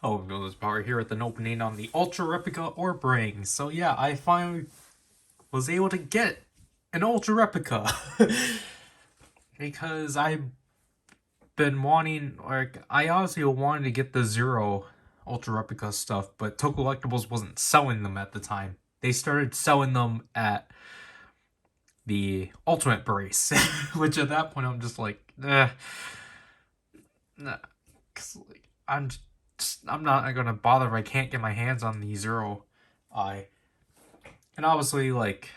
Oh, Village Power here at an opening on the Ultra Replica or Bring. So yeah, I finally was able to get an Ultra Replica. Because I've been wanting, like, I honestly wanted to get the Zero Ultra Replica stuff, but Toku Collectibles wasn't selling them at the time. They started selling them at the Ultimate Brace, which at that point I'm just like, nah, 'cause, like, I'm not gonna bother if I can't get my hands on the Zero Eye. And obviously, like,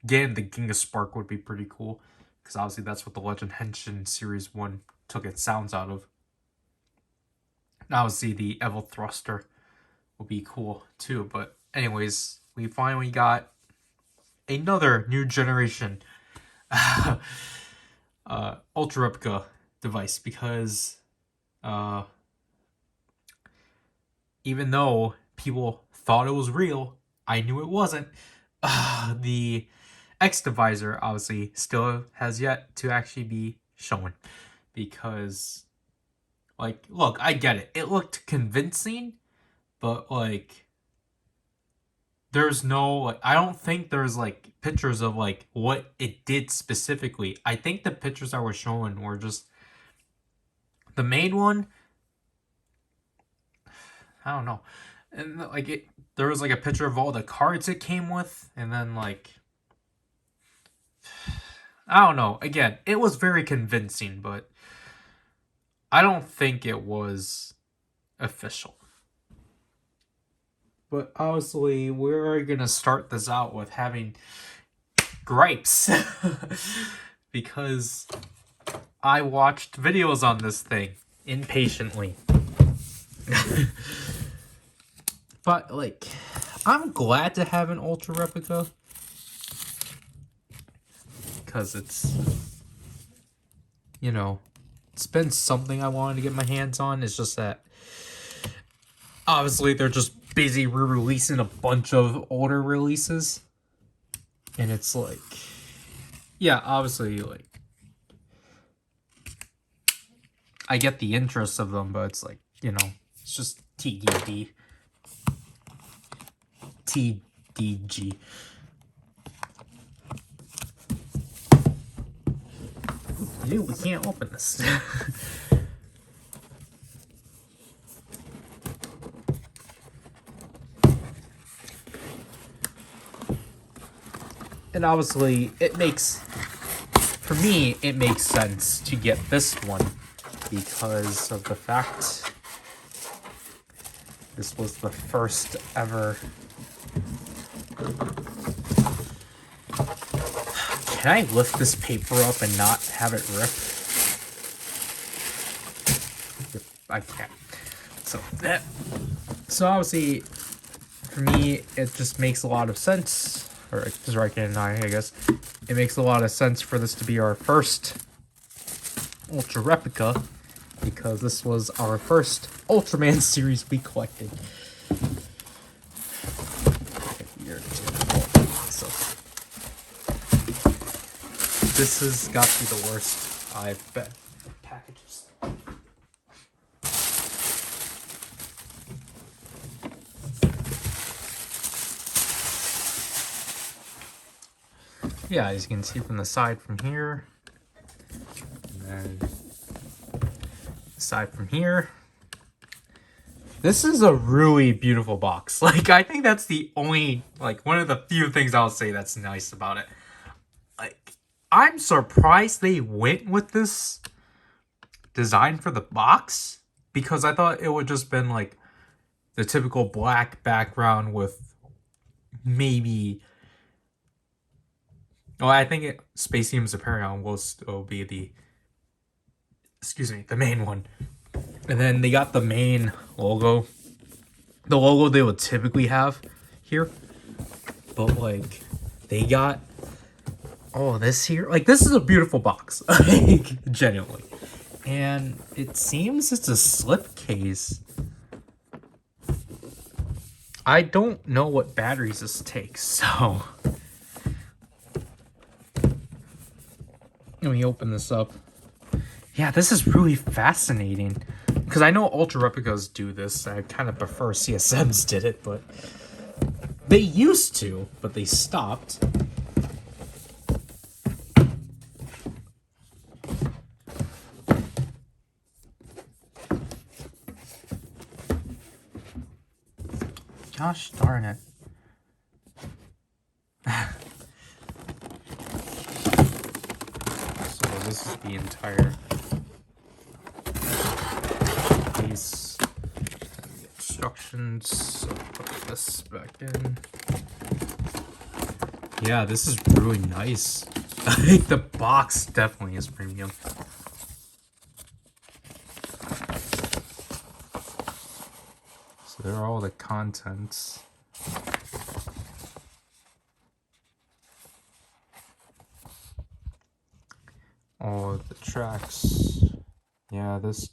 getting the Ginga Spark would be pretty cool, because obviously that's what the Legend Henshin Series 1 took its sounds out of. And obviously the Evil Thruster would be cool too, but anyways, we finally got another new generation Ultra Replica device, because even though people thought it was real, I knew it wasn't. The X Divisor obviously still has yet to actually be shown, because, like, look, I get it. It looked convincing, but, like, there's no, like, I don't think there's, like, pictures of, like, what it did specifically. I think the pictures that were shown were just the main one. I don't know. And, like, there was, like, a picture of all the cards it came with, and then, like, I don't know. Again, it was very convincing, but I don't think it was official. But obviously, we're gonna start this out with having gripes. Because I watched videos on this thing impatiently. But, like, I'm glad to have an Ultra Replica, because it's, you know, it's been something I wanted to get my hands on. It's just that obviously they're just busy re-releasing a bunch of older releases, and it's like, yeah, obviously, like, I get the interest of them, but it's like, you know, it's just TDD. TDG. Dude, we can't open this. And obviously, it makes, for me, it makes sense to get this one, because of the fact this was the first ever. Can I lift this paper up and not have it rip? I can't. So obviously, for me, it just makes a lot of sense. Or just Ryder and I guess. It makes a lot of sense for this to be our first Ultra Replica, because this was our first Ultraman series we collected. So this has got to be the worst, I bet. Packages. Yeah, as you can see from the side from here, and then the side from here. This is a really beautiful box. Like, I think that's the only, like, one of the few things I'll say that's nice about it. Like, I'm surprised they went with this design for the box, because I thought it would just been, like, the typical black background with maybe... Well, I think Space Team's Apparel will still be the... Excuse me, the main one. And then they got the main logo. The logo they would typically have here. But, like, they got... Oh, this here? Like, this is a beautiful box. Like, genuinely. And it seems it's a slip case. I don't know what batteries this takes, so... Let me open this up. Yeah, this is really fascinating. Because I know Ultra Replicas do this. I kind of prefer CSMs did it, but they used to, but they stopped. Gosh darn it. So this is the entire piece. The instructions. So put this back in. Yeah, this is really nice. I think the box definitely is premium. So there are all the contents. All of the tracks. Yeah, this...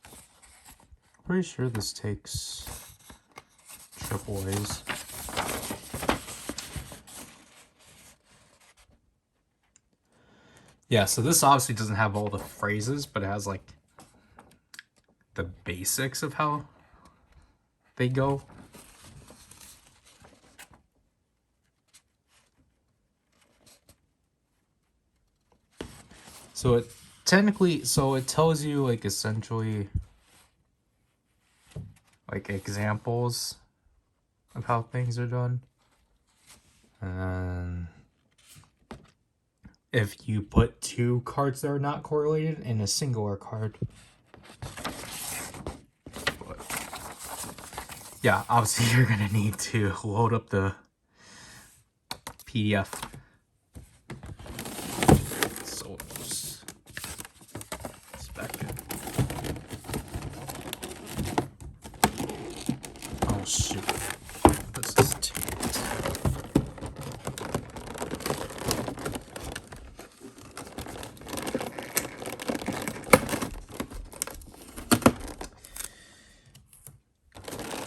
I'm pretty sure this takes AAAs. Yeah, so this obviously doesn't have all the phrases, but it has like the basics of how they go. So it technically, so it tells you like essentially like examples of how things are done. And if you put two cards that are not correlated in a singular card. But yeah, obviously you're gonna need to load up the PDF. So it's back in. Oh shoot. This is taped.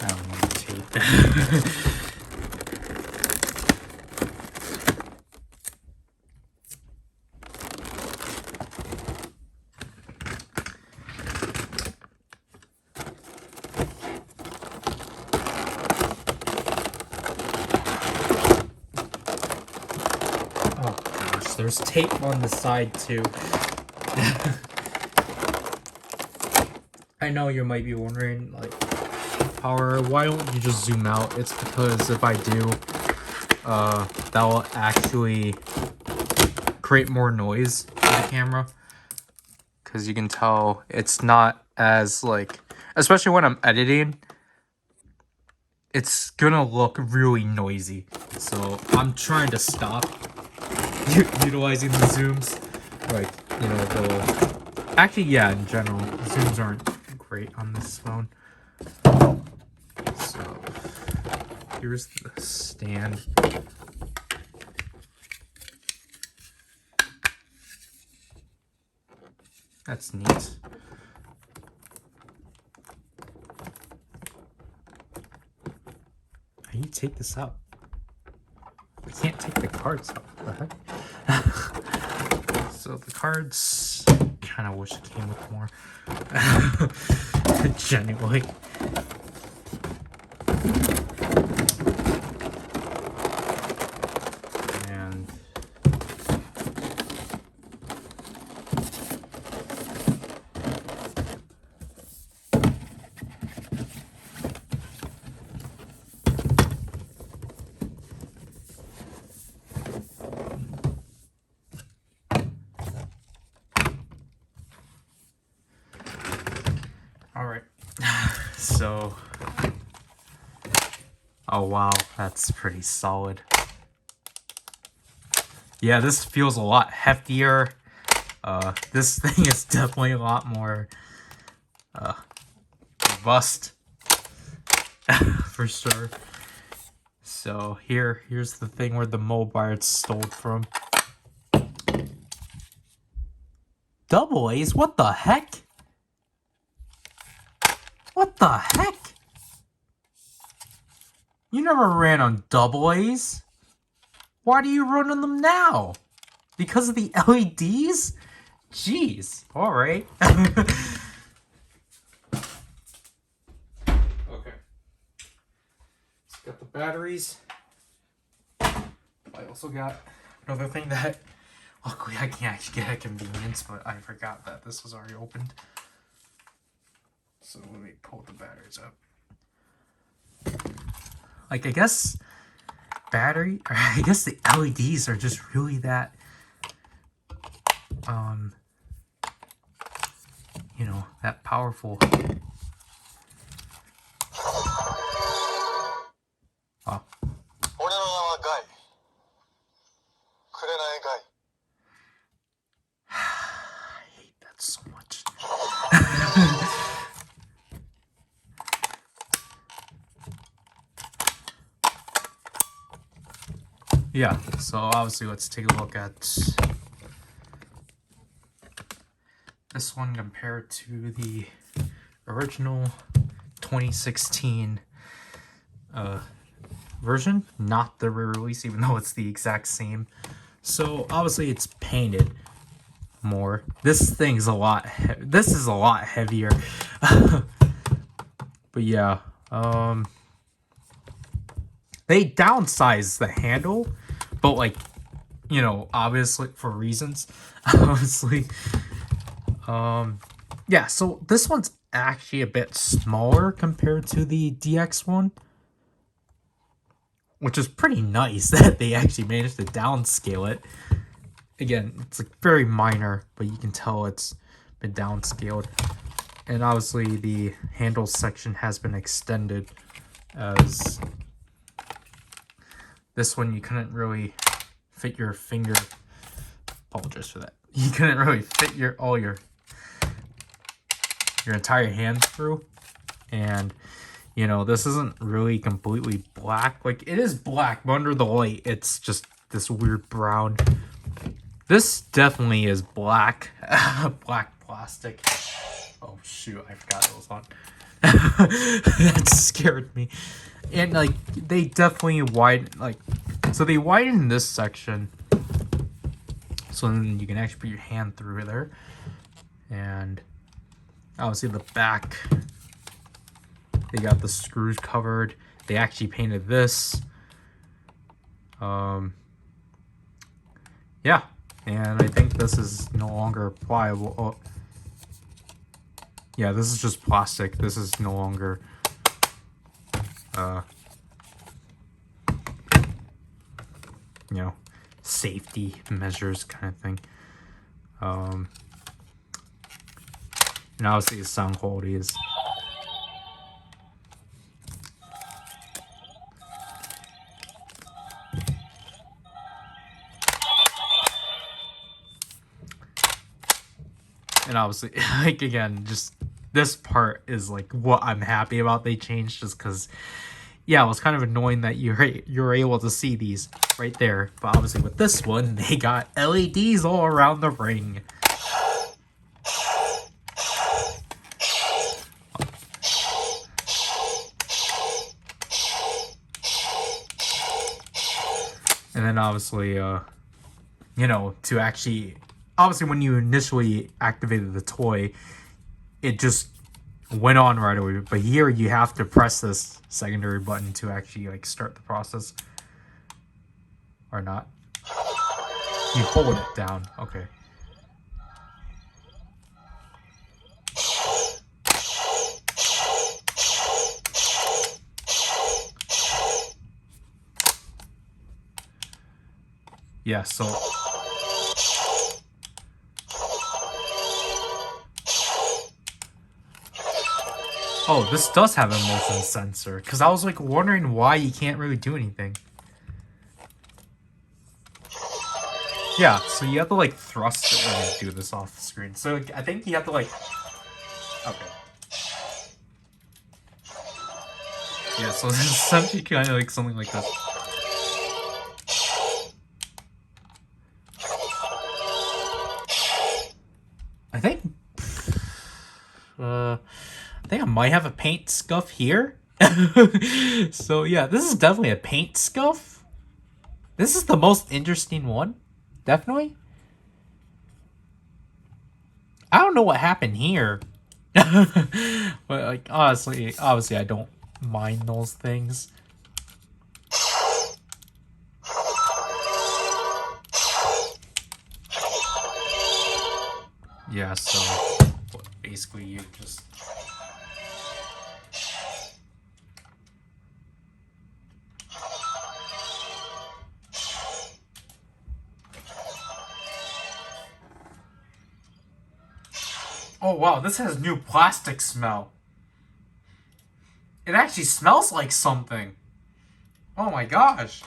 I don't need tape. Oh gosh, there's tape on the side too. I know you might be wondering, like, Power, why don't you just zoom out? It's because if I do, that will actually create more noise in the camera. Because you can tell it's not as, like, especially when I'm editing, it's gonna look really noisy. So I'm trying to stop utilizing the zooms. Like, you know, the... Actually, yeah, in general, zooms aren't great on this phone. So, here's the stand. That's neat. How do you take this out? I can't take the cards out. What the heck? So the cards, kind of wish it came with more. Genuinely. And all right. So, oh wow, that's pretty solid. Yeah, this feels a lot heftier. This thing is definitely a lot more robust for sure. So here's the thing where the mold bar stole from. Double A's? What the heck? What the heck? You never ran on double A's. Why do you run on them now? Because of the LEDs? Jeez. Alright. Got the batteries. I also got another thing that luckily I can actually get at convenience, but I forgot that this was already opened. So let me pull the batteries up. Like, I guess the LEDs are just really that, you know, that powerful. Wow. I hate that so much. Yeah, so obviously let's take a look at this one compared to the original 2016 version, not the re-release, even though it's the exact same. So obviously it's painted more. This is a lot heavier. But yeah, they downsized the handle, but like, you know, obviously for reasons. Obviously. Yeah, so this one's actually a bit smaller compared to the DX one, which is pretty nice that they actually managed to downscale it. Again, it's like very minor, but you can tell it's been downscaled. And obviously the handle section has been extended, as this one you couldn't really fit your finger. Apologize for that. You couldn't really fit your entire hand through. And you know, this isn't really completely black. Like, it is black, but under the light it's just this weird brown. This definitely is black. Black plastic. Oh shoot, I forgot it was on. That scared me. And like, they definitely so they widen this section so then you can actually put your hand through there. And obviously the back, they got the screws covered. They actually painted this. Yeah, and I think this is no longer pliable. Oh. Yeah, this is just plastic. This is no longer you know, safety measures kind of thing. And obviously the sound quality is and obviously, like, again, just this part is like what I'm happy about they changed, just because, yeah, it was kind of annoying that you're able to see these right there. But obviously with this one, they got LEDs all around the ring. And then obviously, you know, to actually, obviously when you initially activated the toy, it just went on right away. But here you have to press this secondary button to actually like start the process. Or not. You hold it down. Okay. Yeah, so oh, this does have a motion sensor, because I was like wondering why you can't really do anything. Yeah, so you have to like thrust it when you do this off the screen. So like, I think you have to like, okay. Yeah, so it's essentially kind of like something like this. I think I might have a paint scuff here. So yeah, this is definitely a paint scuff. This is the most interesting one. Definitely. I don't know what happened here. But like, honestly, obviously I don't mind those things. Yeah, so basically you just... Oh wow, this has new plastic smell. It actually smells like something. Oh my gosh.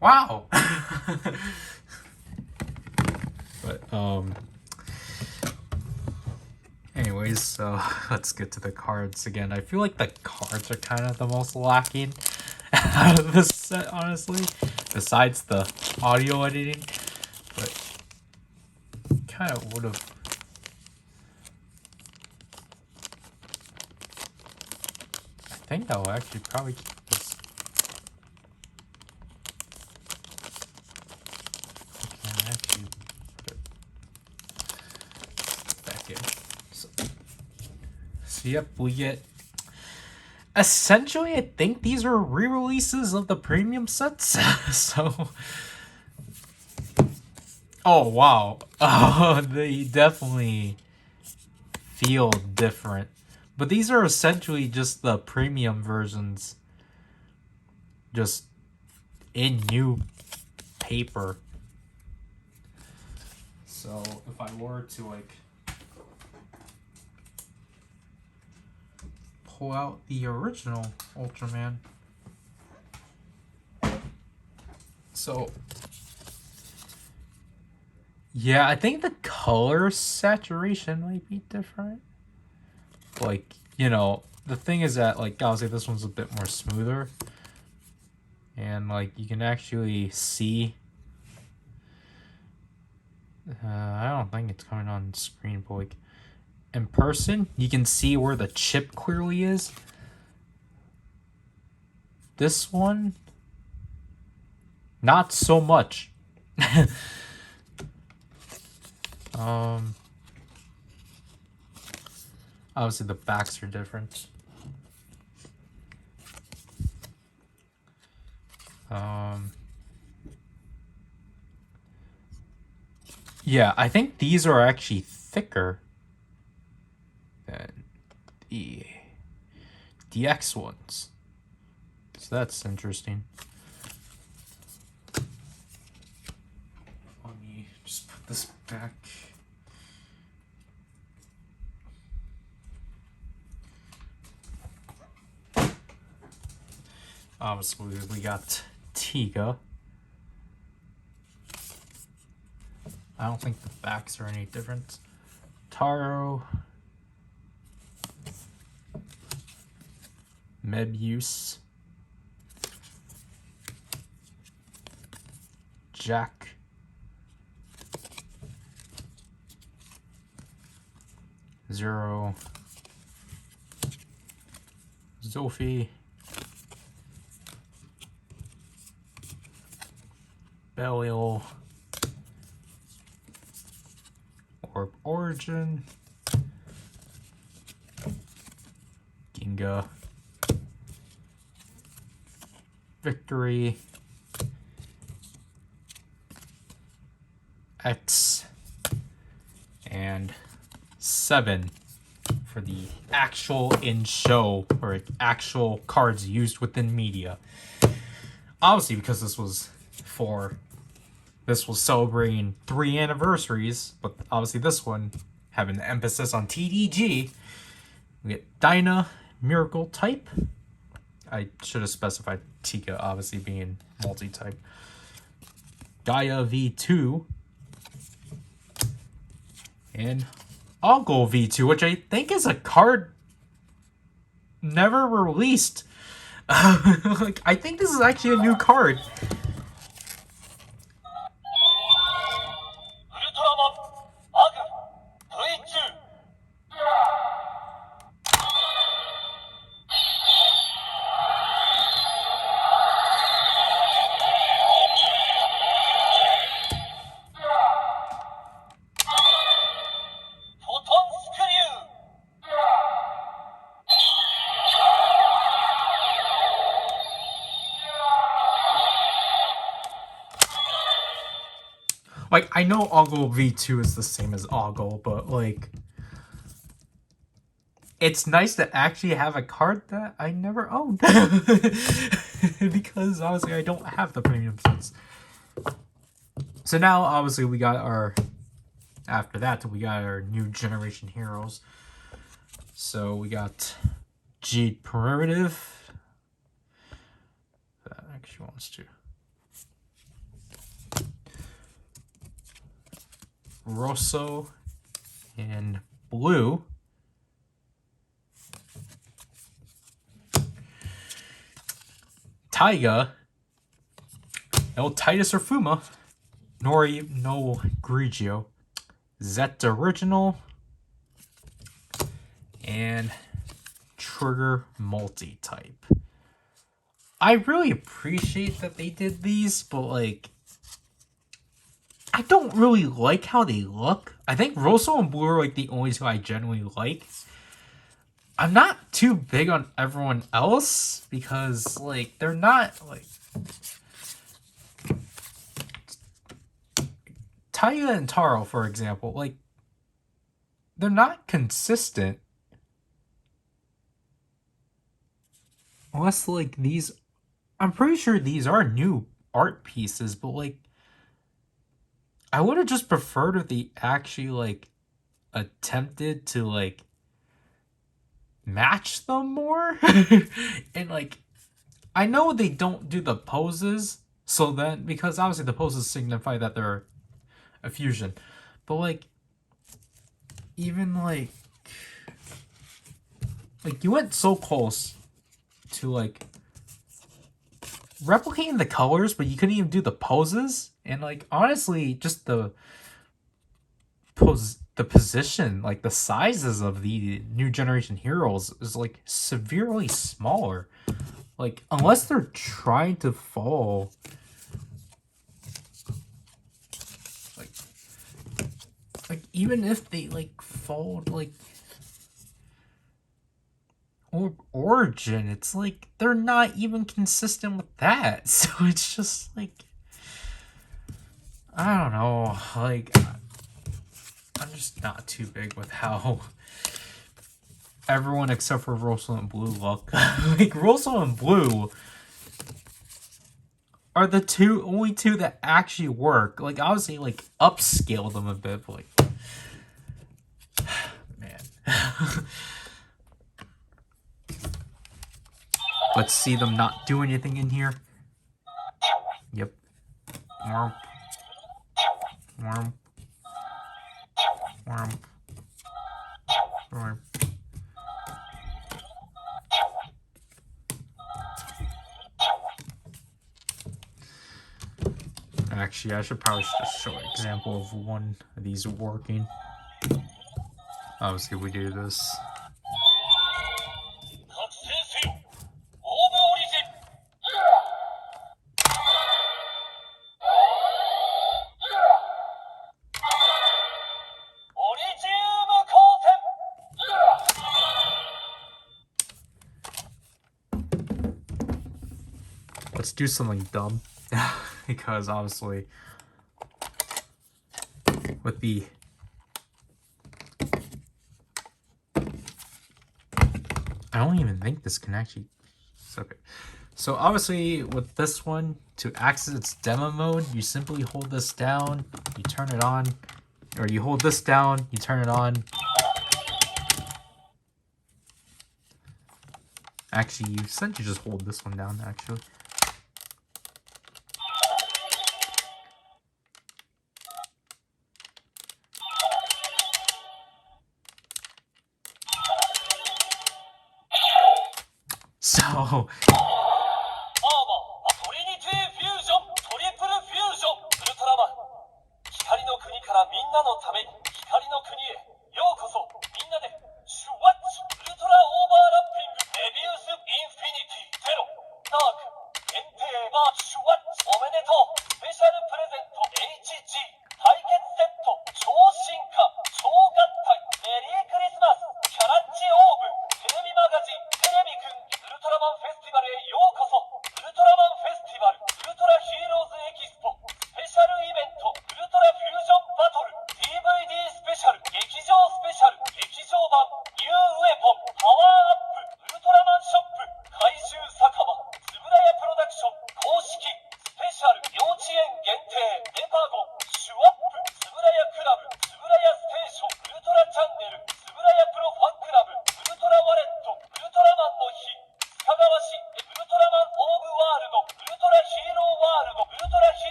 Wow. But anyways, so let's get to the cards again. I feel like the cards are kind of the most lacking out of this set, honestly, besides the audio editing. But kind of would have... I think I'll actually probably keep this. I can actually put it back in. So yep, we get... Essentially, I think these are re-releases of the premium sets. So... Oh, wow. Oh, they definitely feel different. But these are essentially just the premium versions. Just in new paper. So if I were to like pull out the original Ultraman. So yeah, I think the color saturation might be different. Like, you know, the thing is that, like, I'll say this one's a bit more smoother. And, like, you can actually see... I don't think it's coming on screen, but, like, in person, you can see where the chip clearly is. This one, not so much. Obviously the backs are different. Yeah, I think these are actually thicker than the DX ones. So that's interesting. Let me just put this back. Obviously, we got Tiga. I don't think the backs are any different. Taro. Mebius. Jack. Zero. Zophie. Belial. Orb Origin. Ginga. Victory. X. And 7 for the actual in-show or actual cards used within media. Obviously, because this was celebrating 3 anniversaries, but obviously this one having the emphasis on TDG. We get Dyna, Miracle type. I should have specified Tika obviously being multi-type. Gaia V2. And Uncle V2, which I think is a card never released. Like, I think this is actually a new card. Like, I know Oggle V2 is the same as Oggle, but like, it's nice to actually have a card that I never owned. Because obviously I don't have the premium sets. So now obviously we got our, after that we got our new generation heroes. So we got Jade Primitive. That actually wants to. Rosso and Blue. Taiga. No Titus or Fuma. Nori, no Grigio. Zeta Original. And Trigger Multi-Type. I really appreciate that they did these, but like, I don't really like how they look. I think Rosso and Blue are like the only two I generally like. I'm not too big on everyone else because like they're not like Taya and Taro, for example, like they're not consistent. Unless like these, I'm pretty sure these are new art pieces, but like I would have just preferred if they actually like attempted to like match them more. And like I know they don't do the poses, so then because obviously the poses signify that they're a fusion, but like even like you went so close to like replicating the colors, but you couldn't even do the poses. And like honestly, just the position, like the sizes of the new generation heroes is like severely smaller. Like unless they're trying to fall like even if they like fold like or origin, it's like they're not even consistent with that. So it's just like I don't know, like I'm just not too big with how everyone except for Rosso and Blue look. Like Rosso and Blue are the only two that actually work. Like obviously like upscale them a bit, but like man. Let's see them not do anything in here. Yep. Womp. Womp. Womp. Womp. Actually, I should probably just show an example of one of these working. Obviously, we do this. Let's do something dumb. Because obviously, with the I don't even think this can actually. It's okay. So obviously, with this one, to access its demo mode, you simply hold this down, you turn it on, or you hold this down, you turn it on. Actually, you said you just hold this one down, actually. So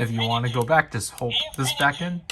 If you want to go back, just hold this back in.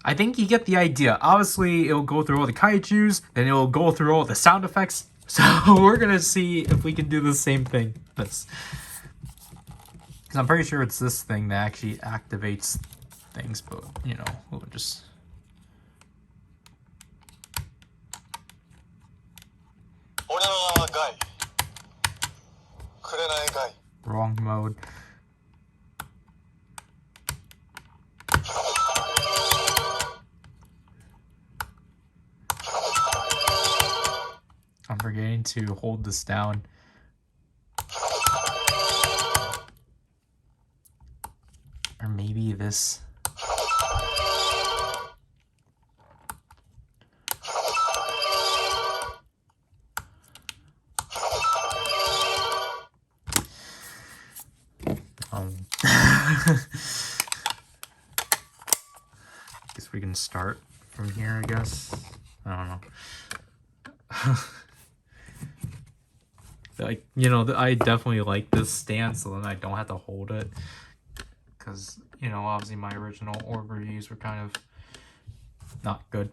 I think you get the idea. Obviously, it'll go through all the kaijus, then it'll go through all the sound effects. So we're gonna see if we can do the same thing. Because I'm pretty sure it's this thing that actually activates things, but you know, we'll just. Wrong mode. I'm forgetting to hold this down. Or maybe this. Guess we can start from here, I guess. I don't know. Like, you know, I definitely like this stand, so then I don't have to hold it. Because, you know, obviously my original orb reviews were kind of not good.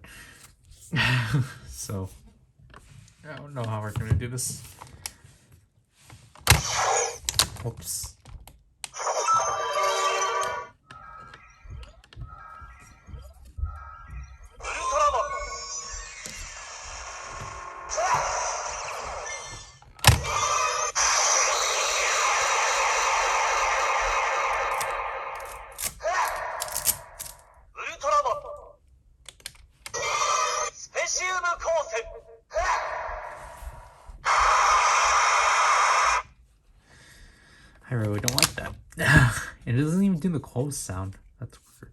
So, I don't know how we're going to do this. Oops. I really don't like that. It doesn't even do the close sound. That's weird.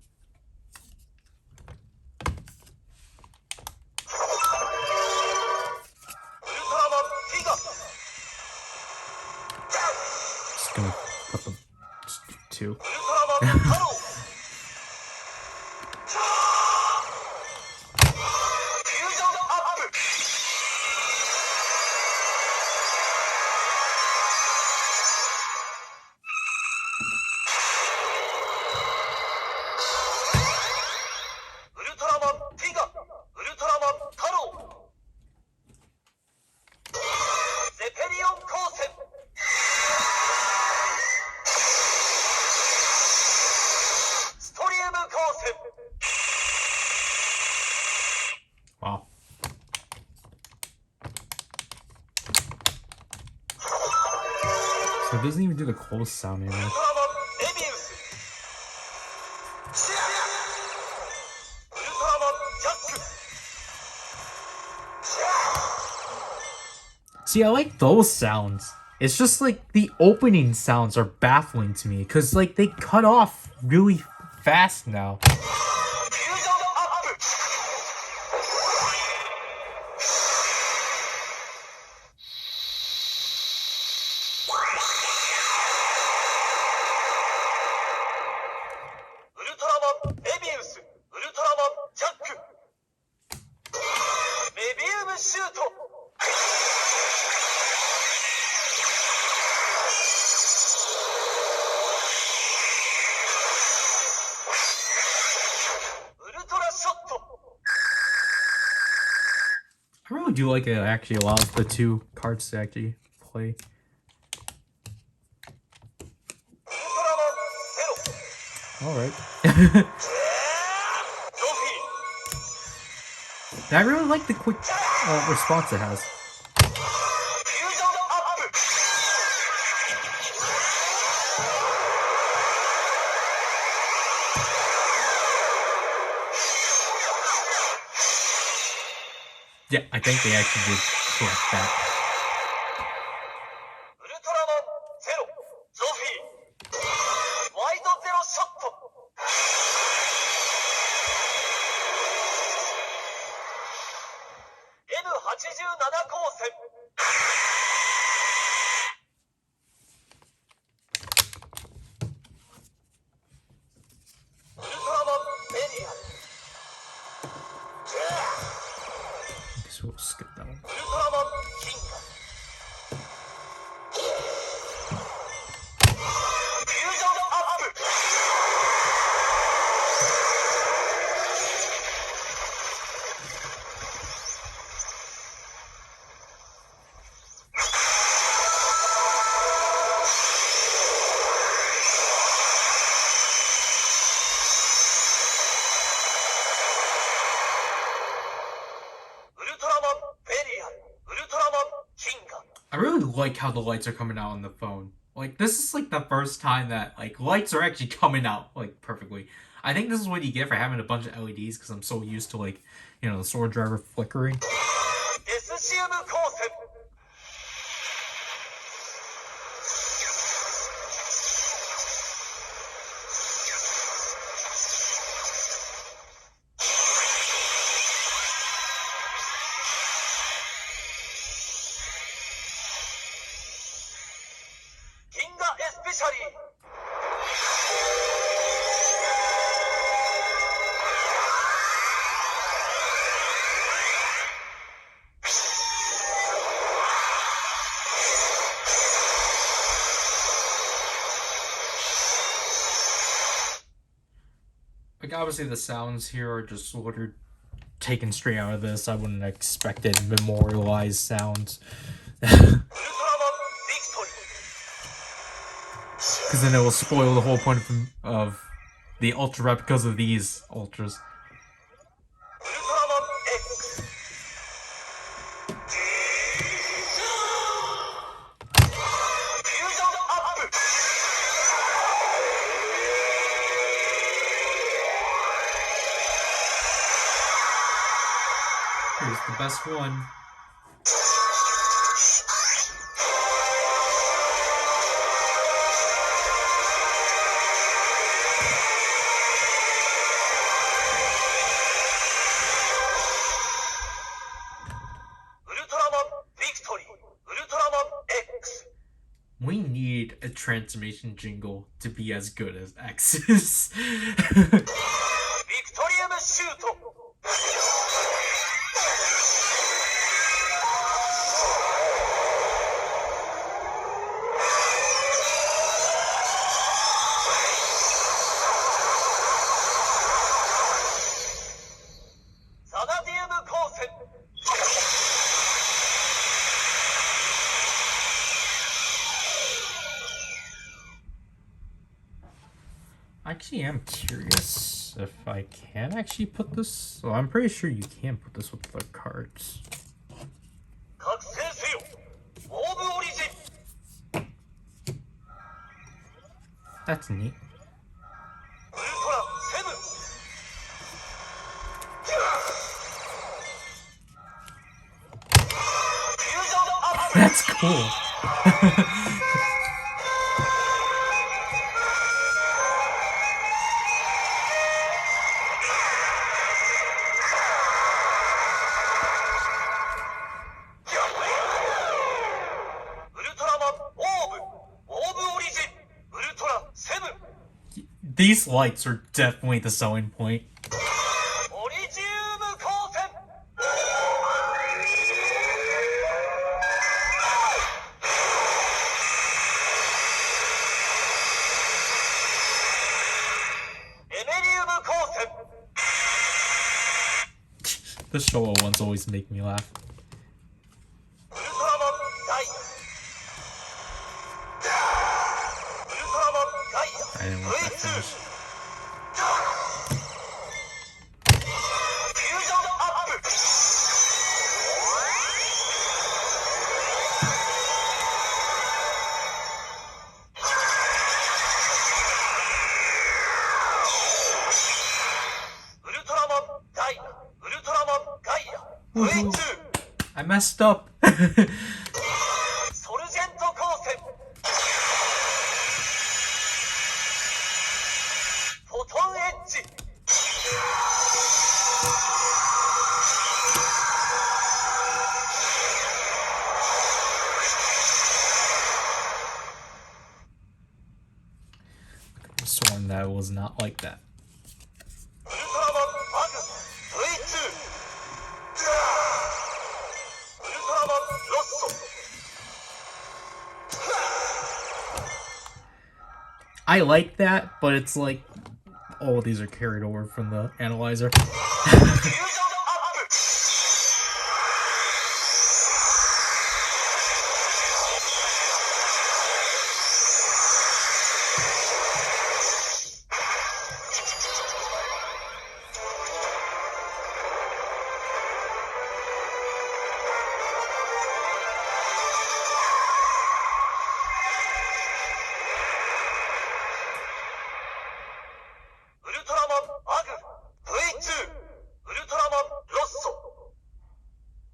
Just gonna put them two. Wow. So it doesn't even do the close sound anymore. See, I like those sounds. It's just like the opening sounds are baffling to me because like they cut off really fast now. do like it actually allows the two cards to actually play. Alright. I really like the quick response it has. Yeah, I think they actually did correct that. So we'll skip that one. I really like how the lights are coming out on the phone. Like, this is like the first time that like lights are actually coming out like perfectly. I think this is what you get for having a bunch of LEDs because I'm so used to like, you know, the sword driver flickering. Like, obviously the sounds here are just sort of taken straight out of this. I wouldn't have expected memorialized sounds. Because then it will spoil the whole point of the Ultra Replicas of these Ultras. Here's the best one. We need a transformation jingle to be as good as X's. Actually, I'm curious if I can actually put this. So I'm pretty sure you can put this with the cards. That's neat. That's cool. These lights are definitely the selling point. The Showa ones always make me laugh. I messed up. I sworn that was not like that. I like that, but it's like all these are carried over from the analyzer.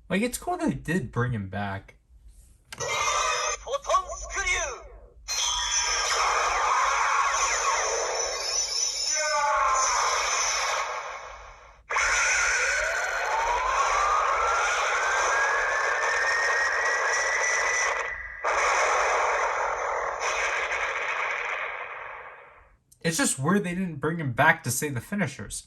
Like, it's cool that they did bring him back. It's just weird they didn't bring him back to say the finishers.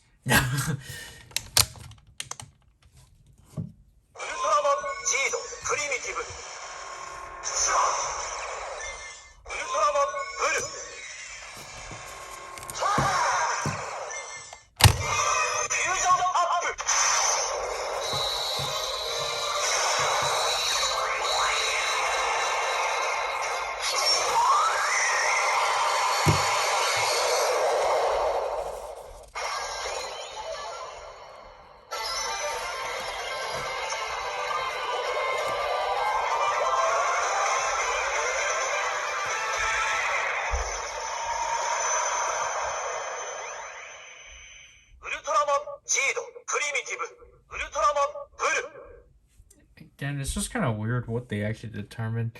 Again, it's just kind of weird what they actually determined.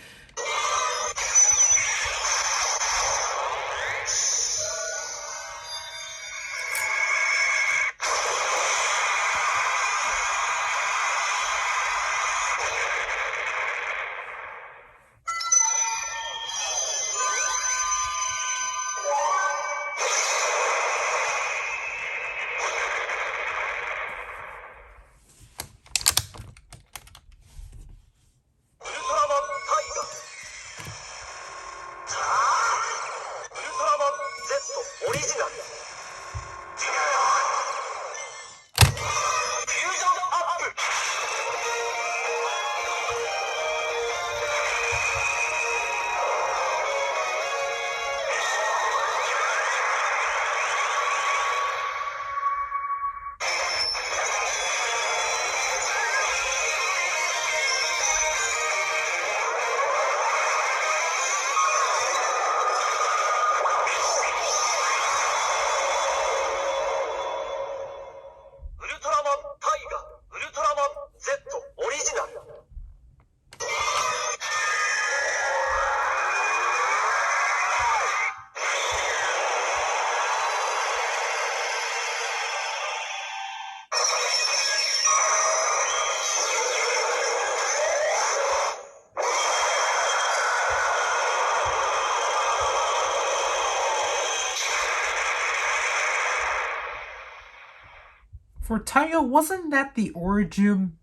For Taiga, wasn't that the Origin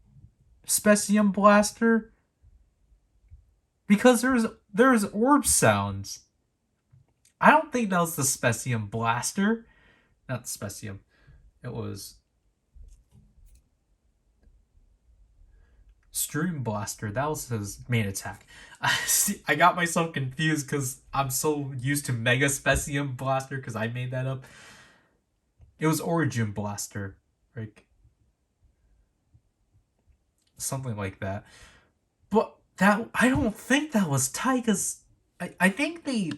Specium Blaster? Because there's orb sounds. I don't think that was the Specium Blaster. Not the Specium. It was Stream Blaster. That was his main attack. I got myself confused because I'm so used to Mega Specium Blaster because I made that up. It was Origin Blaster. Like something like that. But that I don't think that was Taiga's. I think they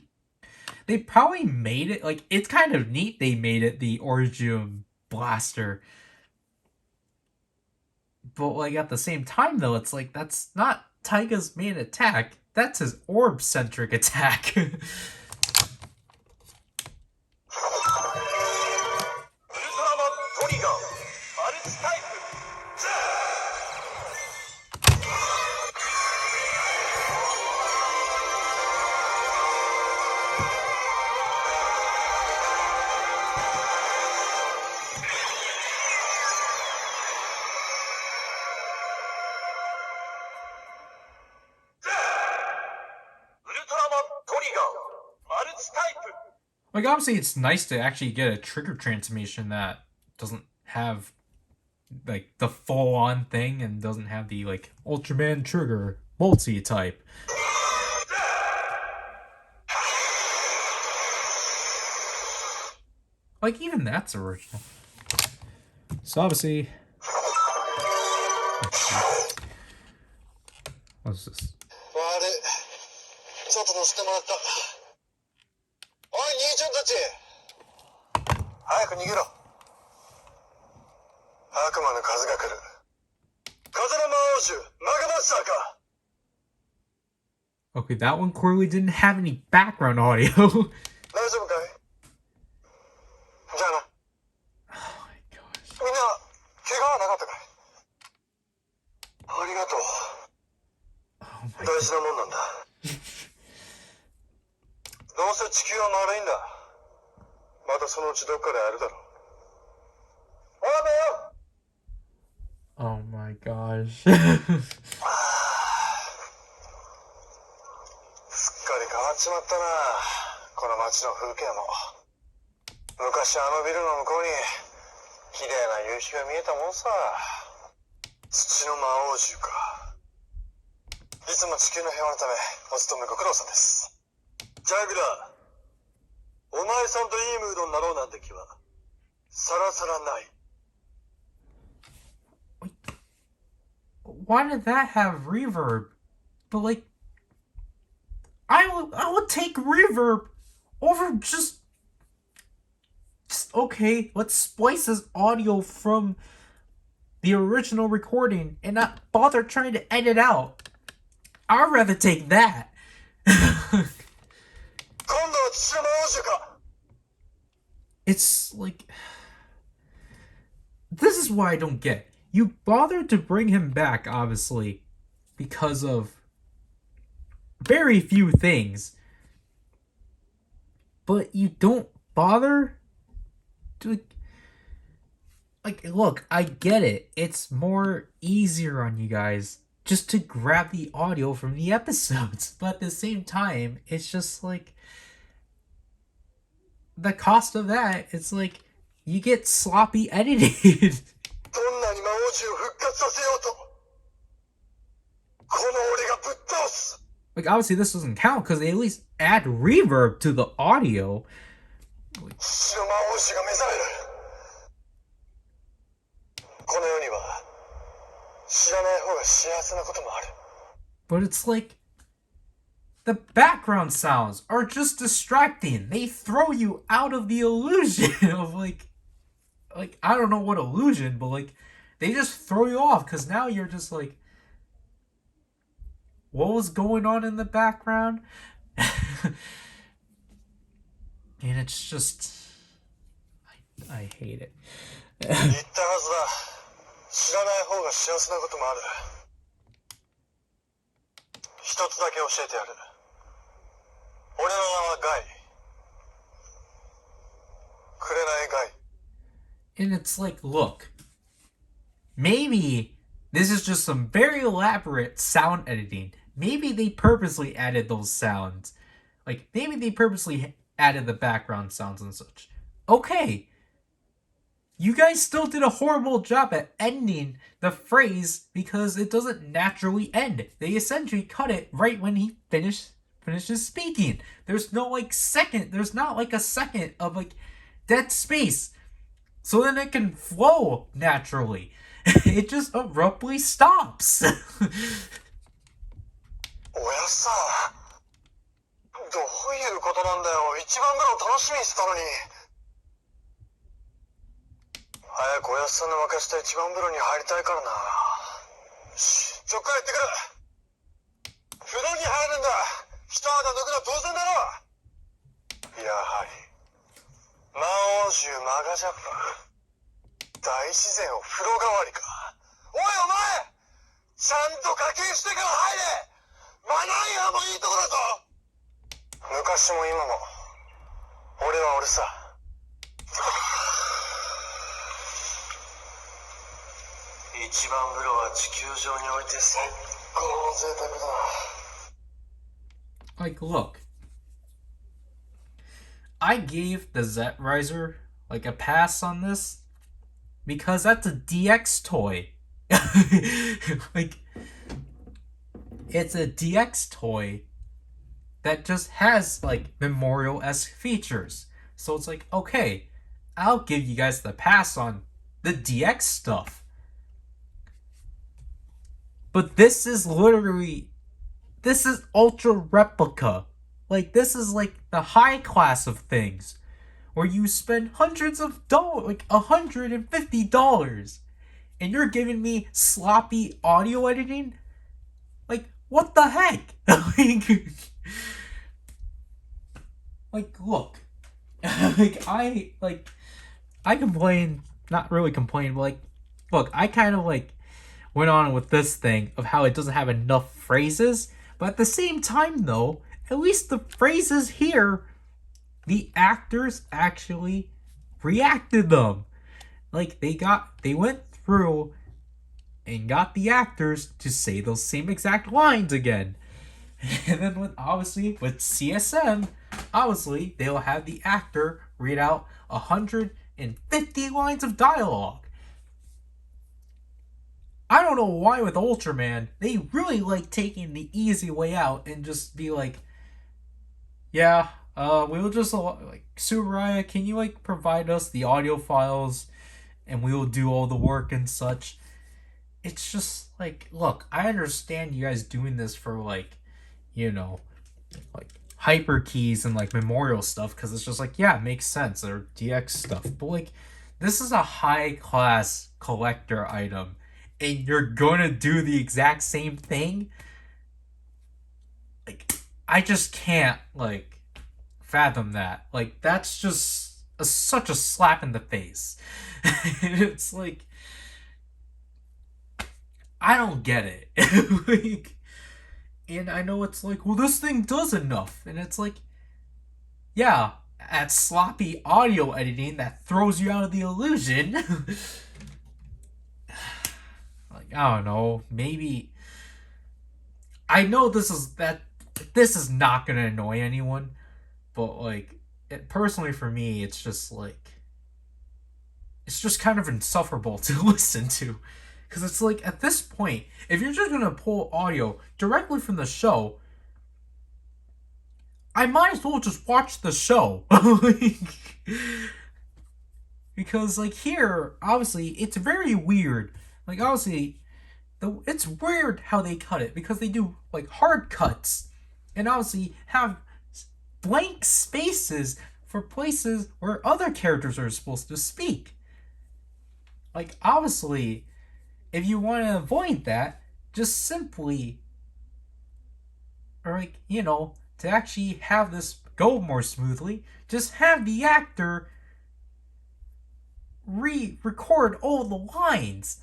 probably made it like it's kind of neat they made it the Origin Blaster. But like at the same time though, it's like that's not Taiga's main attack. That's his orb-centric attack. Like, obviously, it's nice to actually get a trigger transformation that doesn't have, like, the full-on thing and doesn't have the, like, Ultraman trigger multi-type. Like, even that's original. So, obviously... What's this? ちゃんたち早く逃げろ悪魔の風が来る風の魔王獣マガマスターか Okay, that one clearly didn't have any background audio. 大丈夫かいじゃあな Oh my gosh. みんな怪我はなかったかいありがとう Oh my 大事なもんなんだどうせ地球は丸いんだまたそのうちどっかでやるだろう Oh my gosh. すっかり変わっちまったなこの街の風景も昔あのビルの向こうに綺麗な夕日が見えたもんさ土の魔王獣かいつも地球の平和のためお勤めご苦労さんですジャグラーお前さんといいムードになろうなんて気はさらさらない Why did that have reverb? But like, I would take reverb over just okay. Let's splice this audio from the original recording and not bother trying to edit out. I'd rather take that. It's like, this is what I don't get. You bothered to bring him back, obviously, because of very few things. But you don't bother to... Like, look, I get it. It's more easier on you guys just to grab the audio from the episodes. But at the same time, it's just like... The cost of that, it's like, you get sloppy edited. Like, obviously this doesn't count because they at least add reverb to the audio. But it's like, the background sounds are just distracting. They throw you out of the illusion of like I don't know what illusion, but like they just throw you off because now you're just like, what was going on in the background? And it's just, I hate it. 言ったはずだ。知らない方が幸せなこともある。一つだけ教えてやる。俺の名はガイ。紅ガイ。 And it's like, look, maybe this is just some very elaborate sound editing. Maybe they purposely added those sounds. Like, maybe they purposely added the background sounds and such. Okay. You guys still did a horrible job at ending the phrase because it doesn't naturally end. They essentially cut it right when he finishes speaking. There's no there's not like a second of like dead space. So then it can flow naturally. It just abruptly stops. おやっさどういうことなんだよ一番風呂楽しみにしてたのに早くおやっさんの沸かした一番風呂に入りたいからなし、ちょっから行ってくる。風呂に入るんだ。一肌脱ぐのは当然だろ。やはり魔王獣マガジャップ、大自然を風呂代わりか。おいお前、ちゃんと課金してから入れ。マナーヤーもいいとこだぞ。昔も今も俺は俺さ。一番風呂は地球上において最高の贅沢だ。Like, look, I gave the Riser like a pass on this because that's a DX toy. Like, it's a DX toy that just has like memorial-esque features. So it's like, okay, I'll give you guys the pass on the DX stuff. But this is literally, this is Ultra Replica. Like, this is like the high class of things, where you spend hundreds of dollars, like $150, and you're giving me sloppy audio editing? Like, what the heck? Like, look. I complain, not really complain, but like, look, I kind of like went on with this thing of how it doesn't have enough phrases, but at the same time, though, at least the phrases here, the actors actually reacted them. Like, they went through and got the actors to say those same exact lines again. And then with CSM, obviously they'll have the actor read out 150 lines of dialogue. I don't know why with Ultraman, they really like taking the easy way out and just be like, yeah, we'll just, like, Subaraya, can you, like, provide us the audio files and we will do all the work and such? It's just, like, look, I understand you guys doing this for, like, you know, like, hyper keys and, like, memorial stuff, because it's just like, yeah, it makes sense, or DX stuff, but, like, this is a high-class collector item, and you're gonna do the exact same thing? Like, I just can't, like, fathom that. Like, that's just such a slap in the face. It's like, I don't get it. Like, and I know it's like, well, this thing does enough. And it's like, yeah, at sloppy audio editing that throws you out of the illusion. Like, I don't know, maybe, I know this is not gonna annoy anyone, but like, personally for me, it's just like, it's just kind of insufferable to listen to, because it's like, at this point, if you're just gonna pull audio directly from the show, I might as well just watch the show. Like, because like here, obviously, it's very weird. Like, obviously, it's weird how they cut it, because they do like hard cuts and obviously have blank spaces for places where other characters are supposed to speak. Like, obviously, if you want to avoid that, just simply, or like, to actually have this go more smoothly, just have the actor re-record all the lines.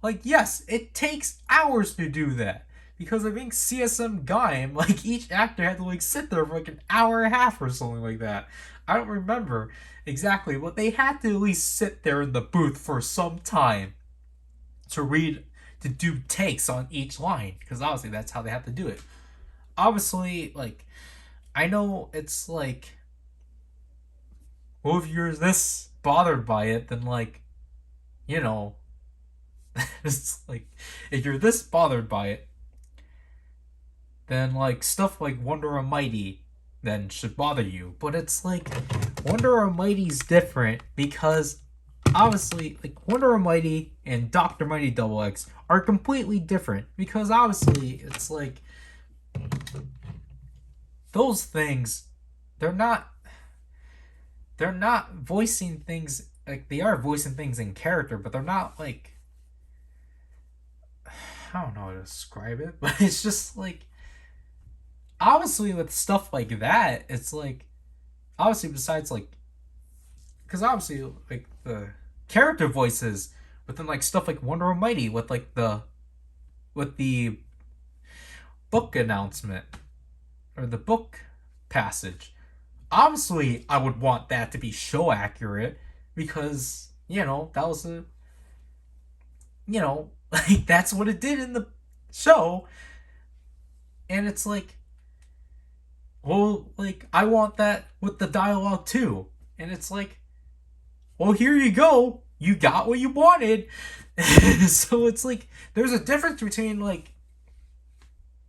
Like, yes, it takes hours to do that, because I think CSM Gaim, like, each actor had to like sit there for like an hour and a half or something like that. I don't remember exactly, but they had to at least sit there in the booth for some time to do takes on each line, because obviously that's how they have to do it. Obviously, like, I know it's like, well, if you're this bothered by it, then like, it's like, if you're this bothered by it, then like stuff like Wonder Almighty then should bother you. But it's like, Wonder Almighty's different, because obviously, like, Wonder Almighty and Dr. Mighty Double X are completely different, because obviously it's like, those things, they're not voicing things, like, they are voicing things in character, but they're not like, I don't know how to describe it, but it's just like obviously with stuff like that, it's like obviously besides like because obviously like the character voices within like stuff like Wonder Almighty with the book announcement or the book passage. Obviously, I would want that to be show accurate because that was a like that's what it did in the show, and it's like, well, like I want that with the dialogue too, and it's like, well, here you go, you got what you wanted. So it's like there's a difference between like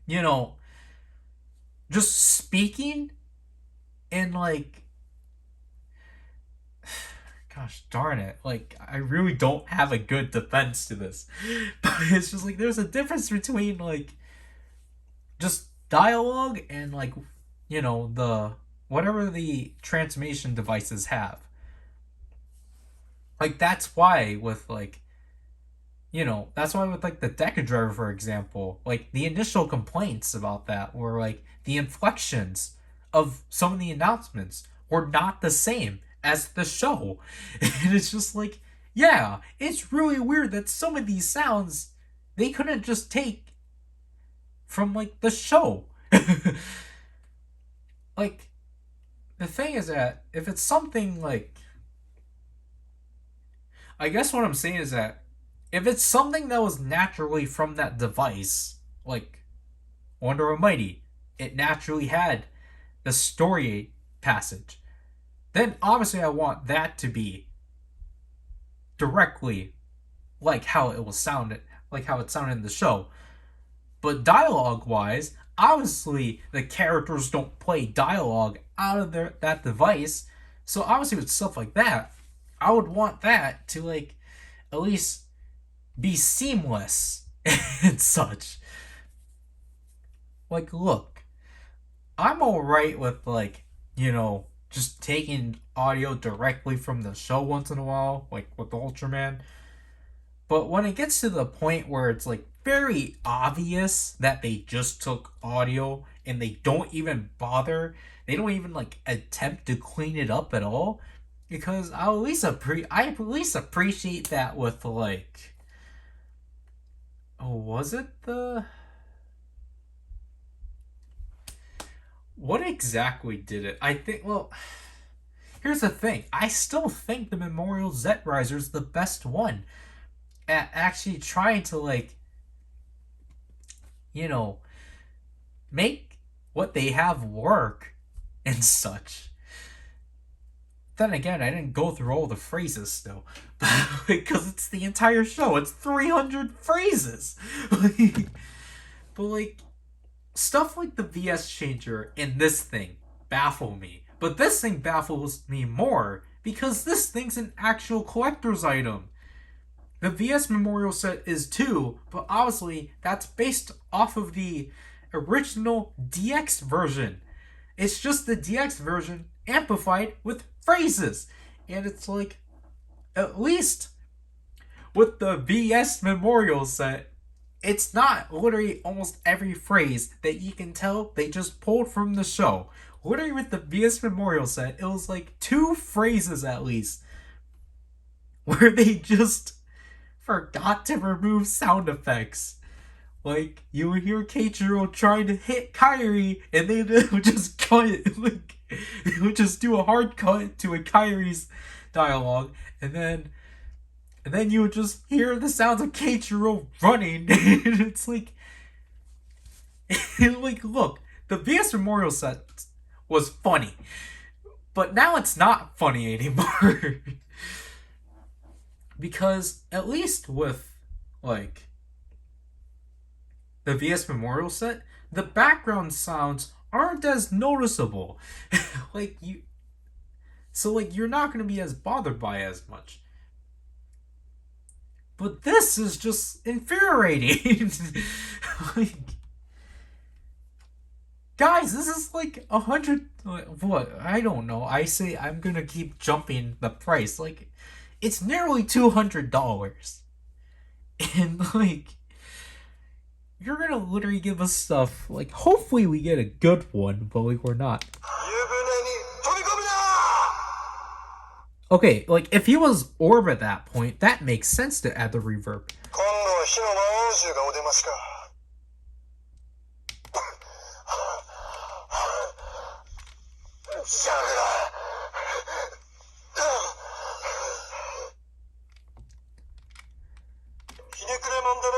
you know just speaking and like gosh darn it, like I really don't have a good defense to this. But it's just like there's a difference between like just dialogue and like the whatever the transformation devices have. Like that's why with like that's why with like the Deca driver, for example, like the initial complaints about that were like the inflections of some of the announcements were not the same as the show. And it's just like, yeah, it's really weird that some of these sounds they couldn't just take from like the show. Like the thing is that if it's something like I guess what I'm saying is that if it's something that was naturally from that device, like Wonder Almighty, it naturally had the story passage, then obviously I want that to be directly like how it was sounded, like how it sounded in the show. But dialogue wise, obviously the characters don't play dialogue out of that device. So obviously with stuff like that, I would want that to like at least be seamless and such. Like, look, I'm alright with like, just taking audio directly from the show once in a while, like with Ultraman. But when it gets to the point where it's like very obvious that they just took audio and they don't even bother, they don't even like attempt to clean it up at all, because I at least appreciate that with like, oh, was it the what exactly did it? I think, well, here's the thing. I still think the Memorial Z Riser is the best one at actually trying to like, you know, make what they have work and such. Then again, I didn't go through all the phrases still, because it's the entire show. It's 300 phrases. But like stuff like the VS changer in this thing baffle me. But this thing baffles me more because this thing's an actual collector's item. The VS Memorial set is too, but obviously that's based off of the original DX version. It's just the DX version amplified with phrases. And it's like, at least with the VS Memorial set, it's not literally almost every phrase that you can tell they just pulled from the show. Literally with the VS Memorial set, it was like 2 phrases at least where they just forgot to remove sound effects. Like, you would hear Keiichiro trying to hit Kairi, and they would just cut it. Like, they would just do a hard cut to a Kairi's dialogue, and then you would just hear the sounds of Keiichiro running. And it's like, like, look, the VS Memorial set was funny, but now it's not funny anymore. Because at least with like the VS Memorial set, the background sounds aren't as noticeable. Like you're not going to be as bothered by as much. But this is just infuriating. Like, guys, this is like 100. What? I don't know. I say I'm gonna keep jumping the price. Like, it's nearly $200, and like you're gonna literally give us stuff like hopefully we get a good one, but like we're not. Okay, like if he was orb at that point, that makes sense to add the reverb. 今度は火の魔王獣がお出ましか。ジャグラ。ひねくれもんでね。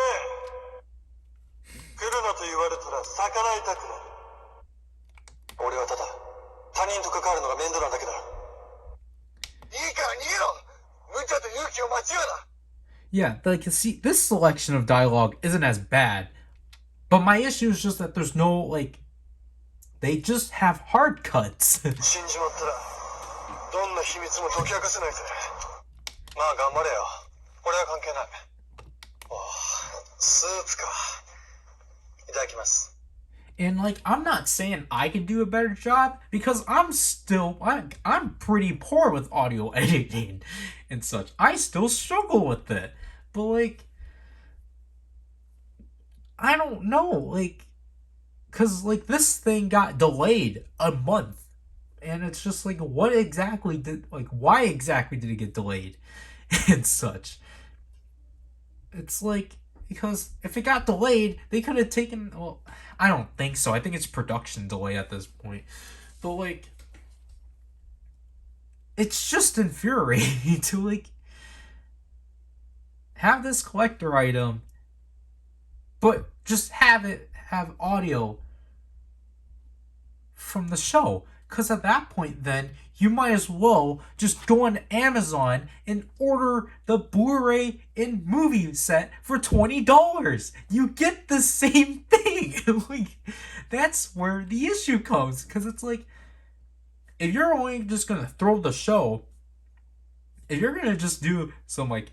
来るなと言われたら逆らいたくなる。俺はただ他人と関わるのが面倒なだけだ。いいから逃げろ。無茶と勇気を間違うな。Yeah, like see, this selection of dialogue isn't as bad, but my issue is just that there's no like, they just have hard cuts. 死んじまったらどんな秘密も解き明かせないぜ。まあ頑張れよ。俺は関係ない。おお、スーツか。いただきます。 And like, I'm not saying I can do a better job because I'm pretty poor with audio editing and such. I still struggle with it, but like, I don't know, like, cause like this thing got delayed a month, and it's just like, why exactly did it get delayed, and such. It's like, because if it got delayed, they could have taken. Well, I don't think so. I think it's production delay at this point. But like, it's just infuriating to like have this collector item, but just have audio from the show. Because at that point, then you might as well just go on Amazon and order the Blu-ray and movie set for $20. You get the same thing. Like, that's where the issue comes. Because it's like, if you're only just gonna throw the show, if you're gonna just do some like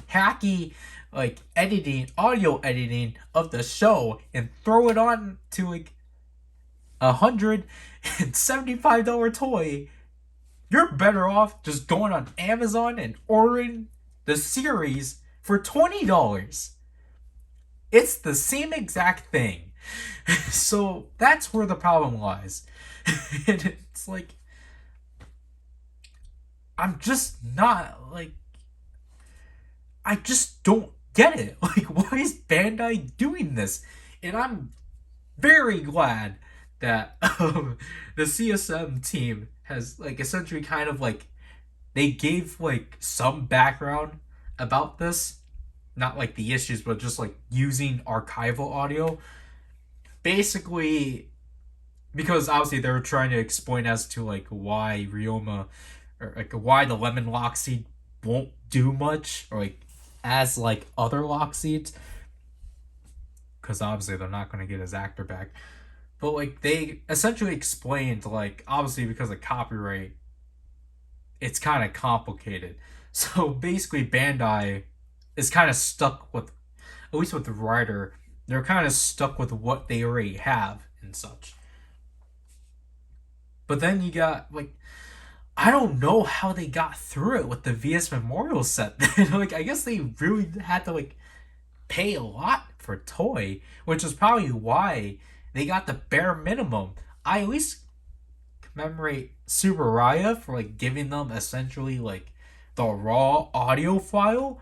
hacky like audio editing of the show and throw it on to like $175 toy, you're better off just going on Amazon and ordering the series for $20. It's the same exact thing. So that's where the problem lies. And it's like, I'm just not like, I just don't get it. Like, why is Bandai doing this? And I'm very glad that the CSM team has like essentially kind of like, they gave like some background about this, not like the issues, but just like using archival audio, basically, because obviously they were trying to explain as to like why Ryoma, or like why the lemon lock seed won't do much, or like as like other lock seeds, because obviously they're not going to get his actor back. But like they essentially explained like obviously because of copyright, it's kind of complicated. So basically Bandai is kind of stuck with, at least with the Ryder, they're kind of stuck with what they already have and such. But then you got like, I don't know how they got through it with the VS Memorial set. Like I guess they really had to like pay a lot for toy, which is probably why they got the bare minimum. I at least commemorate Subaraya for like giving them essentially like the raw audio file.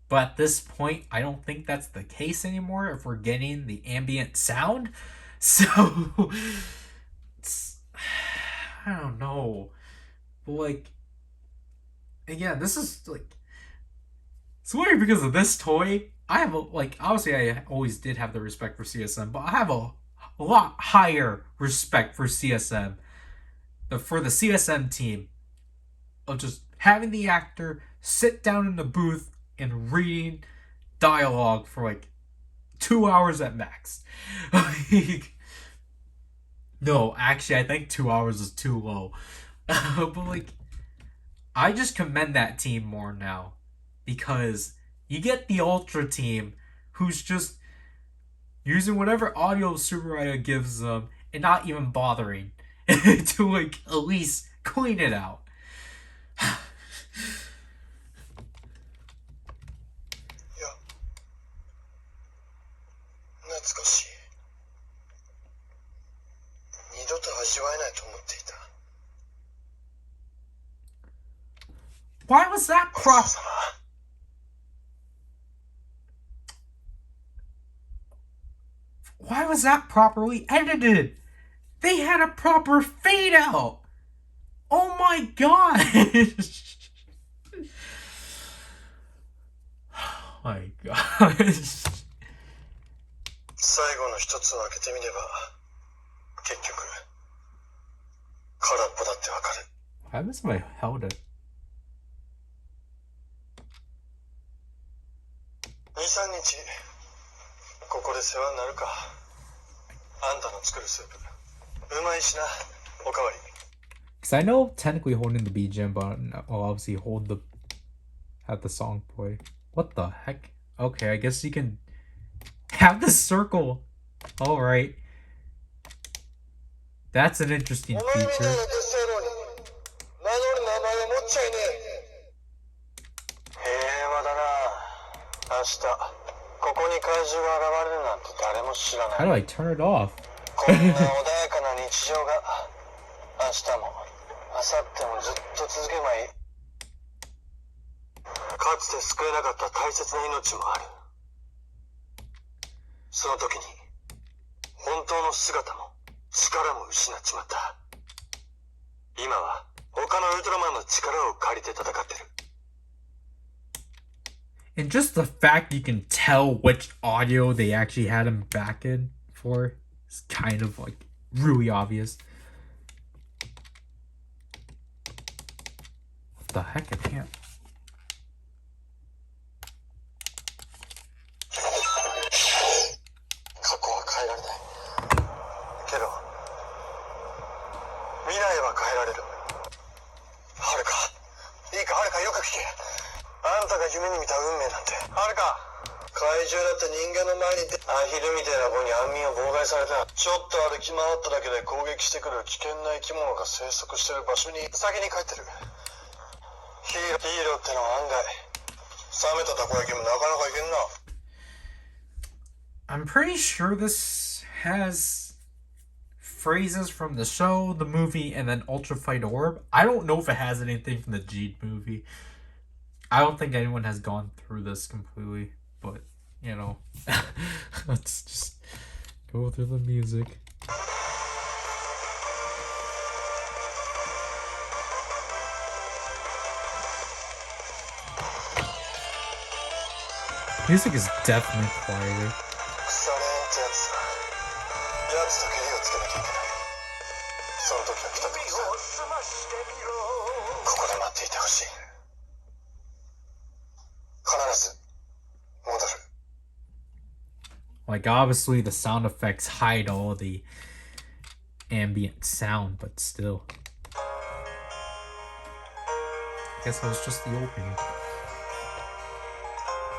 But at this point, I don't think that's the case anymore if we're getting the ambient sound. So, I don't know. But like, again, this is like, it's weird because of this toy. I have like, obviously I always did have the respect for CSM, but I have a lot higher respect for CSM, for the CSM team, of just having the actor sit down in the booth and reading dialogue for like 2 hours at max. No, actually, I think 2 hours is too low. But like, I just commend that team more now, because you get the Ultra team who's just using whatever audio Subaraya gives them and not even bothering to like at least clean it out. 懐かしい。二度と味わえないと思っていた。 Why was that ごちそうさま。 Why was that properly edited? They had a proper fade out. Oh my gosh. Oh my gosh. 最後の一つを開けてみれば、結局空っぽだってわかる。 Why was my held it? 2、3日ここで世話になるか。あんたの作るスープうまいしな。おかわり。 Because I know technically holding the BGM button will obviously have the song play. What the heck? Okay, I guess you can have the circle. Alright. That's an interesting お前みたいな feature. デス野郎に名乗る名前を持っちゃいねえ。平和だな。明日ここに怪獣が現れるなんて誰も知らない。 How do I turn it off? こんな穏やかな日常が明日も明後日もずっと続けばいい。かつて救えなかった大切な命もある。その時に本当の姿も力も失っちまった。今は他のウルトラマンの力を借りて戦ってる。 And just the fact you can tell which audio they actually had him back in for is kind of like really obvious. What the heck? I can't. 過去は変えられないけど未来は変えられる。はるか、いいかはるか、よく聞け。あんたが夢に見た運命なんて、はるか、怪獣だって人間の前にアヒルみたいな子に安眠を妨害された。ちょっと歩き回っただけで攻撃してくる危険な生き物が生息してる場所に先に帰ってる。ヒーローってのは案外冷めたたこ焼きもなかなかいけんな。 I'm pretty sure this has phrases from the show, the movie, and then Ultra Fight Orb. I don't know if it has anything from the Jeed movie. I don't think anyone has gone through this completely, but you know, let's just go through the music. Music is definitely quieter. 腐れんってやつさ。やつとケリをつけなきゃいけない。その時が来た時さ、ここで待っていてほしい。必ず戻る。 Like, obviously the sound effects hide all the ambient sound, but still. I guess that was just the opening.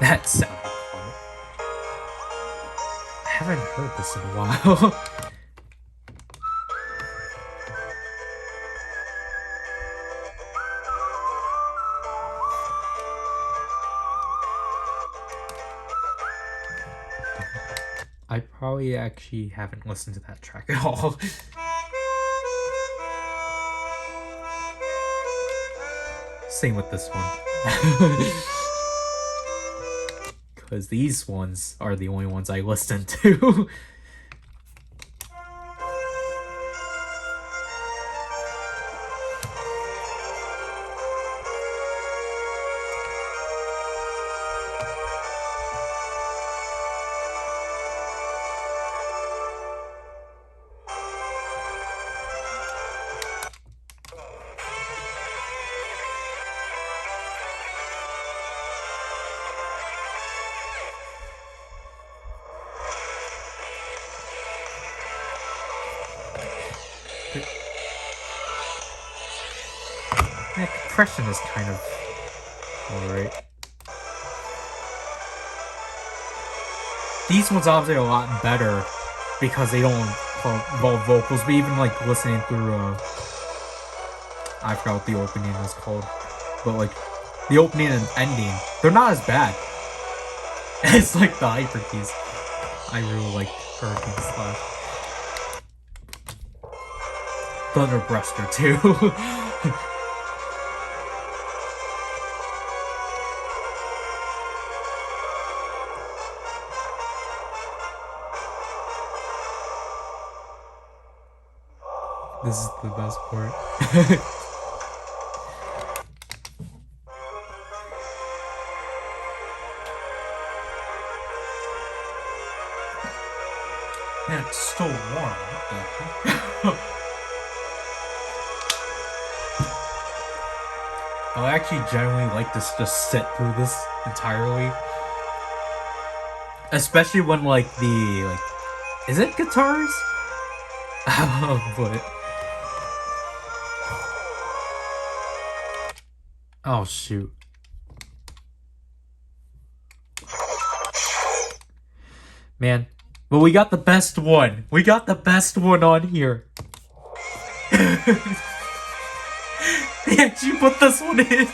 That sounded fun. I haven't heard this in a while. I probably actually haven't listened to that track at all. Same with this one. Because these ones are the only ones I listen to. Yeah, compression is kind of alright. These ones obviously are a lot better because they don't involve vocals, but even like listening through I forgot what the opening is called, but like the opening and ending, they're not as bad. It's like the hyper keys. I really like Hurricane Slash. Thunder Breaster too. This is the best part. Man, it's still warm. What the heck? I actually generally like to just sit through this entirely. Especially when like is it guitars? But oh shoot. Man. But we got the best one. We got the best one on here. They actually put this one in.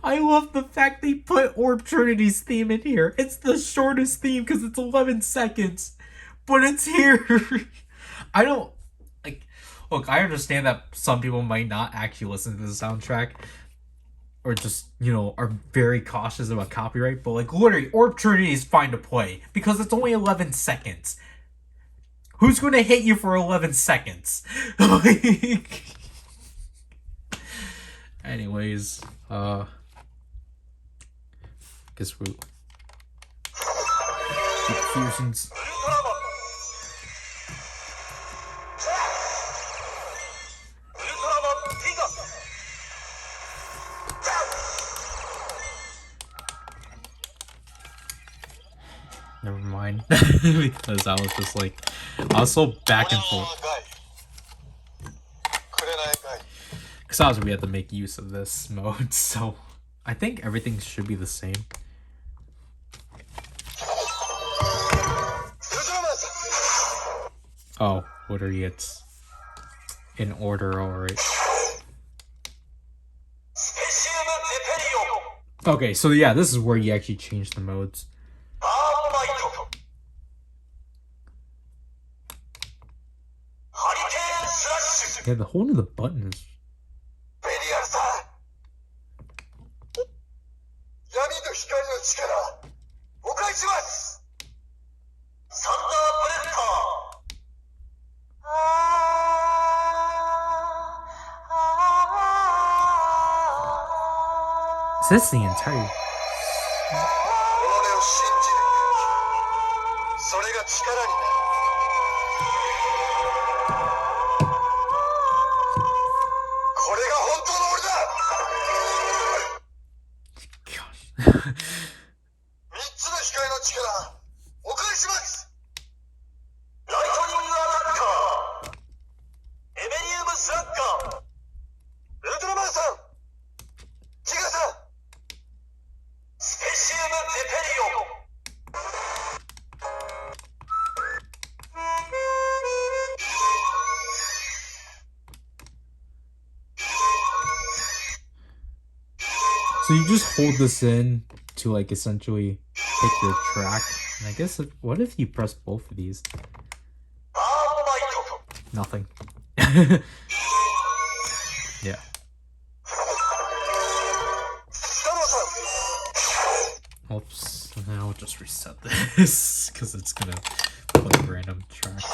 I love the fact they put Orb Trinity's theme in here. It's the shortest theme because it's 11 seconds. But it's here. I don't... Like, look, I understand that some people might not actually listen to the soundtrack. Or just, you know, are very cautious about copyright. But, like, literally, Orb Trinity is fine to play. Because it's only 11 seconds. Who's going to hit you for 11 seconds? Anyways, guess we fusions. Never mind, because I was just like, I was so back and forth. Because obviously we had to make use of this mode, so I think everything should be the same. Oh, what are you? It's in order, alright. Okay, so yeah, this is where you actually change the modes. Yeah, the whole of the button is... Is this the entire... So you just hold this in to like essentially pick your track. And I guess what if you press both of these? Nothing. Yeah. Oops. I'll just reset this because it's gonna play random tracks.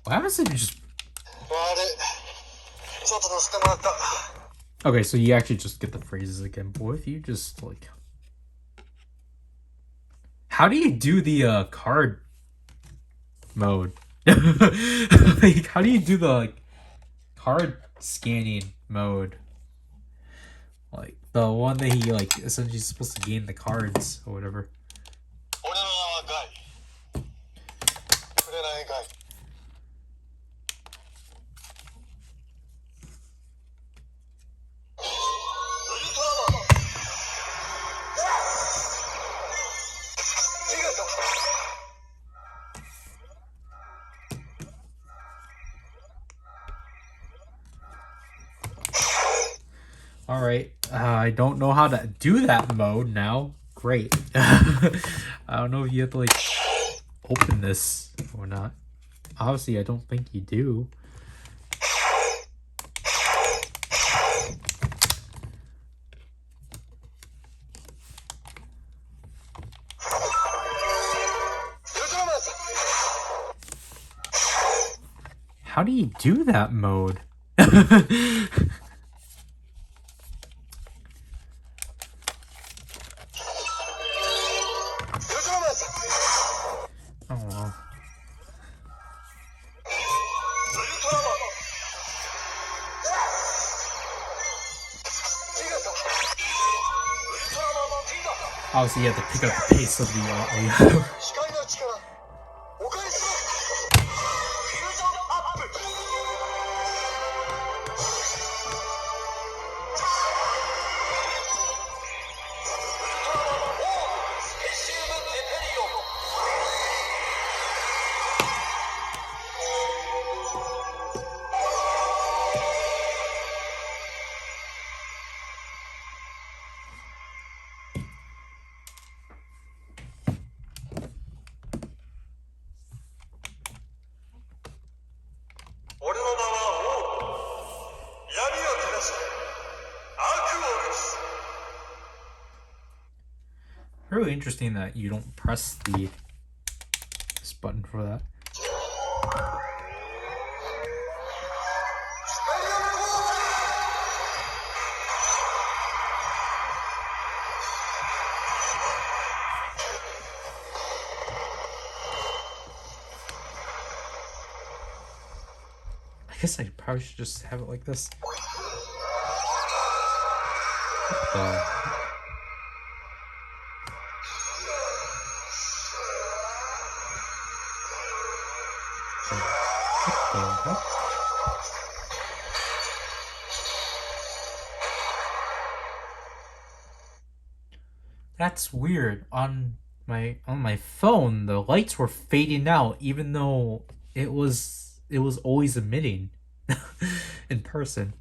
What happens if you just... Okay, so you actually just get the phrases again. But what if you just like... How do you do the card mode? Like, how do you do the like card scanning mode? Like the one that he like essentially is supposed to gain the cards or whatever. Alright, I don't know how to do that mode now. Great. I don't know if you have to, like, open this or not. Obviously, I don't think you do. How do you do that mode? Oh well. Obviously, you have to pick up the pace of the audio. Really interesting that you don't press this button for that. I guess I probably should just have it like this. What the? That's weird. On my phone, the lights were fading out, even though it was always emitting in person.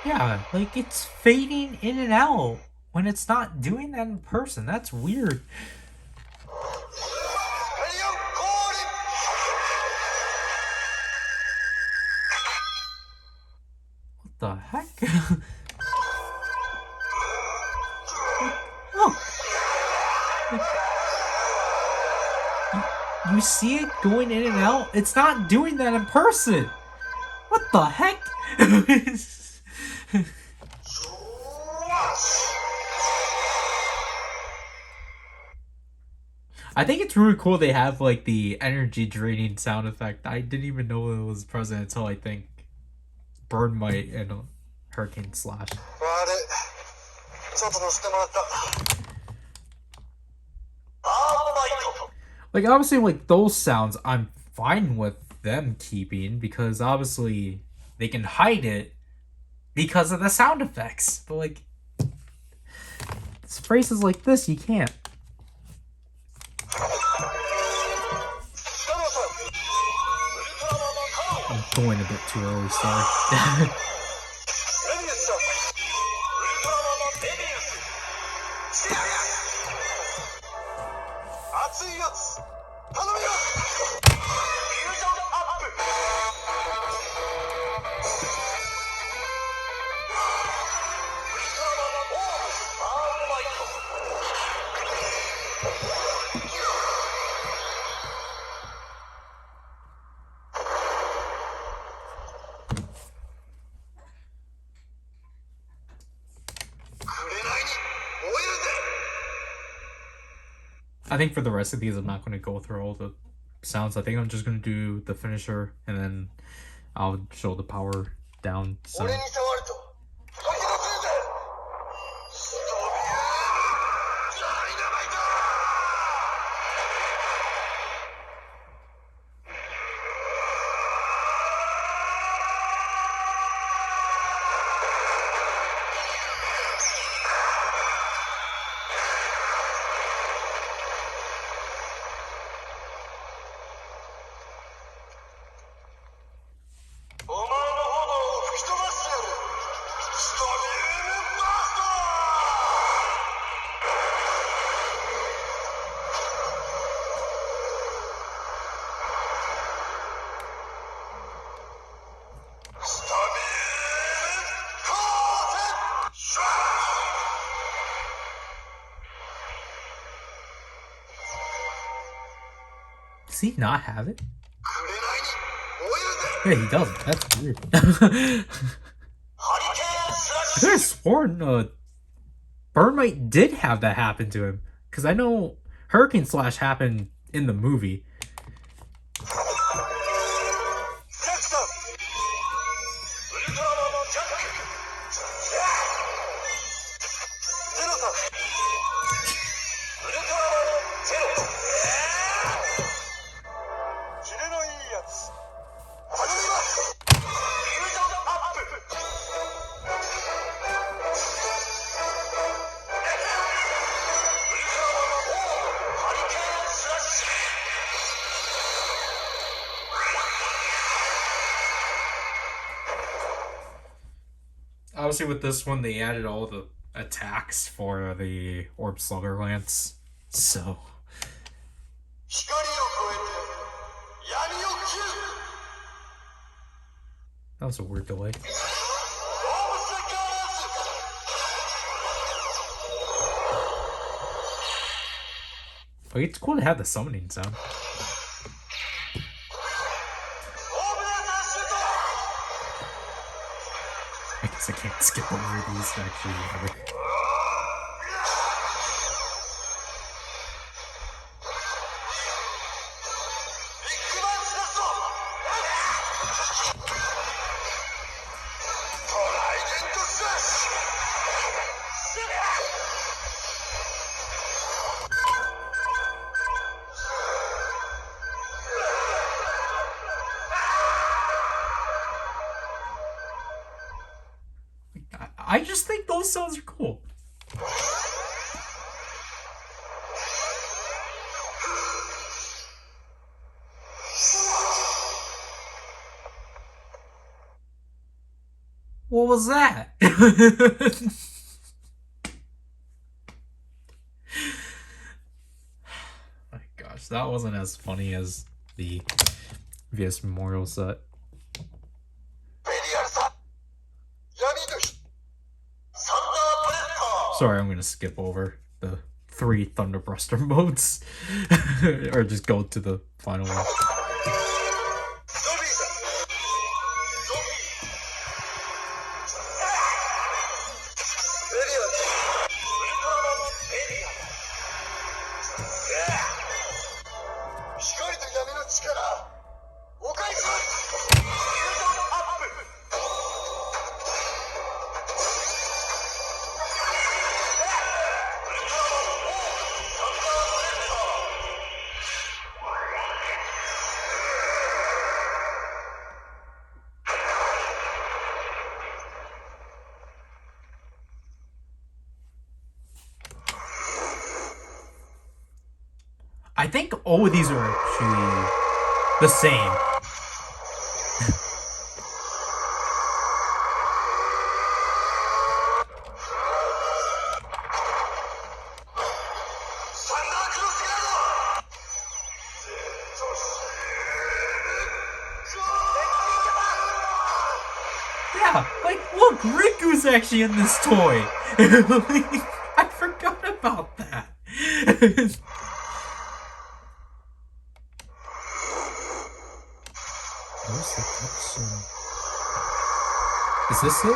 Yeah, like it's fading in and out when it's not doing that in person. That's weird. What the heck? Oh. You see it going in and out? It's not doing that in person. What the heck? I think it's really cool they have like the energy draining sound effect. I didn't even know it was present until I think Burn Might and Hurricane Slash. Like obviously like those sounds I'm fine with them keeping because obviously they can hide it because of the sound effects. But like phrases like this you can't. I'm going a bit too early, sorry. I think for the rest of these, I'm not going to go through all the sounds. I think I'm just going to do the finisher, and then I'll show the power down sound. Does he not have it? Yeah, he doesn't. That's weird. I could have sworn Burnmite did have that happen to him. Because I know Hurricane Slash happened in the movie. Obviously, with this one, they added all the attacks for the Orb Slugger Lance. So. That was a weird delay. Oh, it's cool to have the summoning sound. I guess I can't skip over these actually. I just think those sounds are cool. What was that? My gosh, that wasn't as funny as the VS Memorial set. Sorry, I'm gonna skip over the 3 Thunderbuster modes. Or just go to the final one. I think all of these are actually the same. Yeah, like, look, Riku's actually in this toy. I forgot about that. Where's the cutscene? Is this it?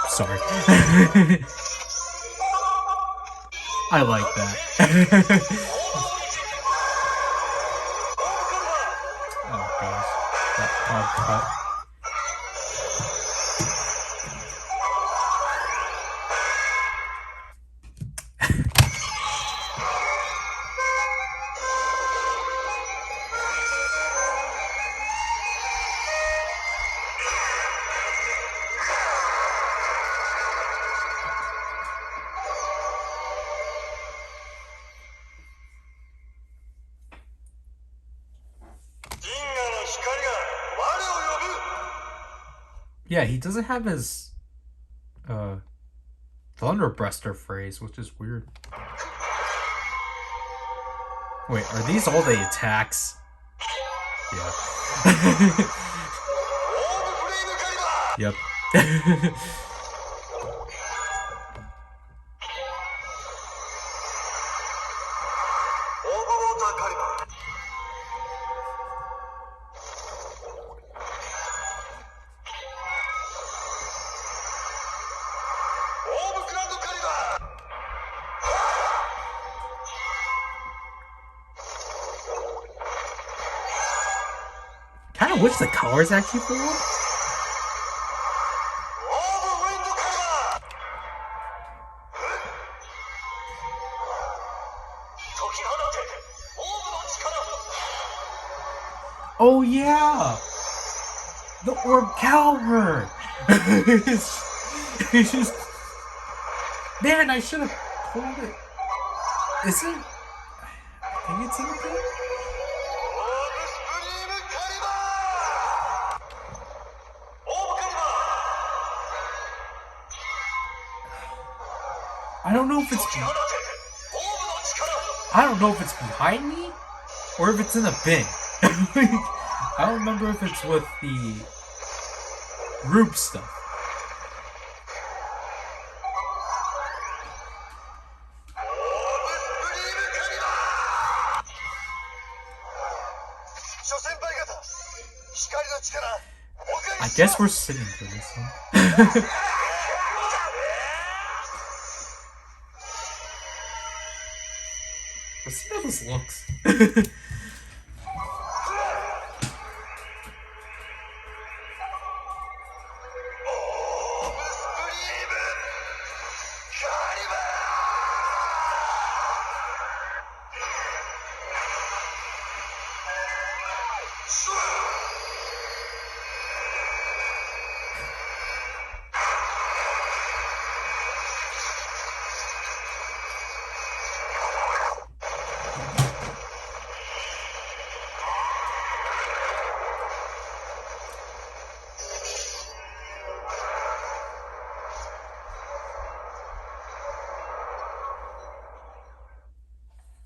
Sorry. I like that. Oh gosh. That hard cut. Yeah, he doesn't have his Thunderbreaster phrase, which is weird. Wait, are these all the attacks? Yeah. Yep. Kind of wish the colors actually flew up. Oh yeah, the Orb Calver. It's just, man, I should have pulled it. Is it? I think it's in the thing. I don't know if it's behind me or if it's in a bin. I don't remember if it's with the group stuff. I guess we're sitting for this one. Let's see how this looks.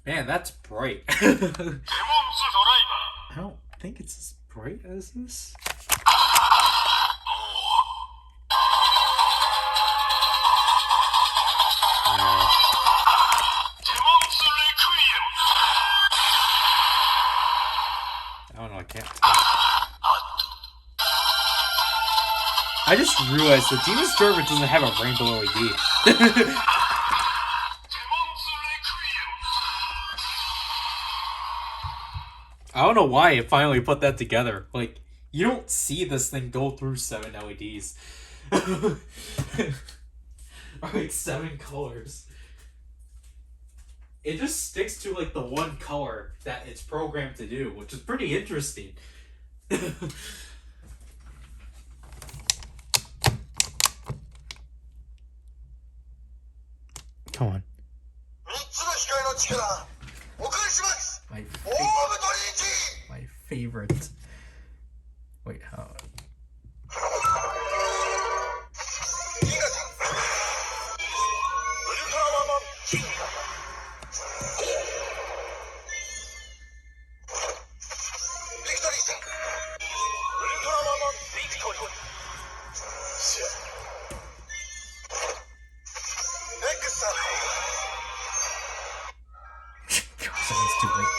Man, that's bright. I don't think it's as bright as this. I don't know, I can't tell. I just realized that Demon's Server doesn't have a rainbow LED. I don't know why it finally put that together. Like, you don't see this thing go through 7 LEDs. Or like 7 colors. It just sticks to like the one color that it's programmed to do, which is pretty interesting. Come on. My favorite. Wait, how? Gosh, that was too late.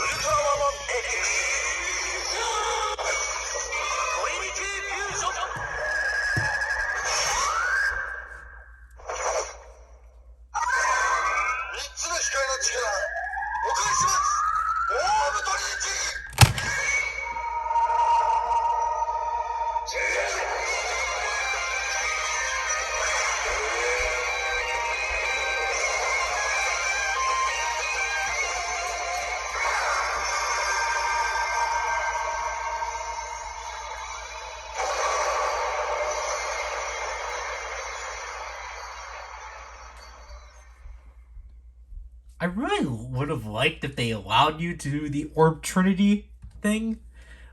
'I really would have liked if they allowed you to do the Orb Trinity thing.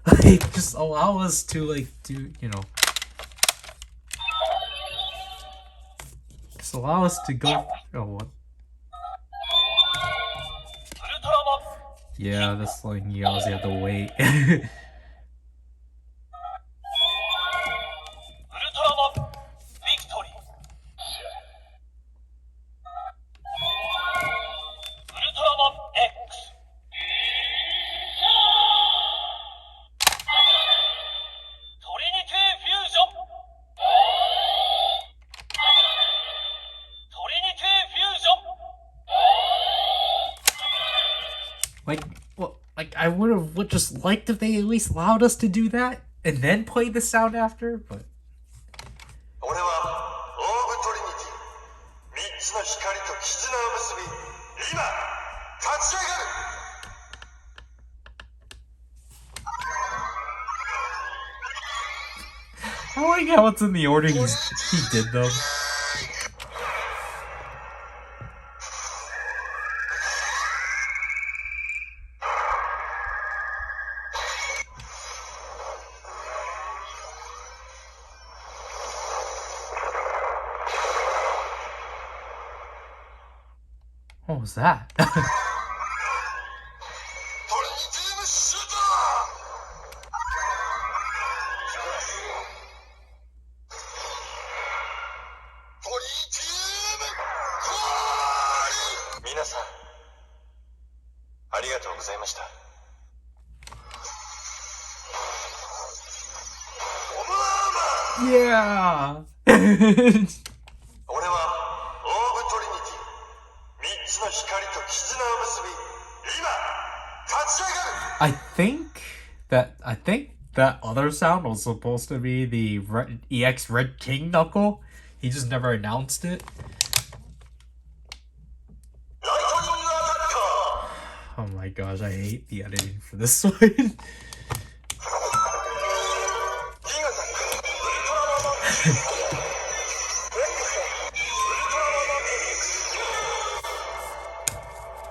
Like, just allow us to, like, do, you know. Just allow us to go. Oh, what? Yeah, that's like, you obviously have to wait. Like, well, like I would just liked if they at least allowed us to do that and then play the sound after, but 俺はオーブトリニティ3つの光と絆を結び今立ち上がる I like how it's in the order he did them. What was that? トリニティウムシュータートリニティウムコール皆さんありがとうございました Yeah. 俺はオーブトリニティ3つの光と絆を結び今立ち上がる I think that other sound was supposed to be the EX Red King knuckle. He just never announced it. ライトニングアタッカー Oh my gosh, I hate the editing for this one. 銀河さんウルトラマン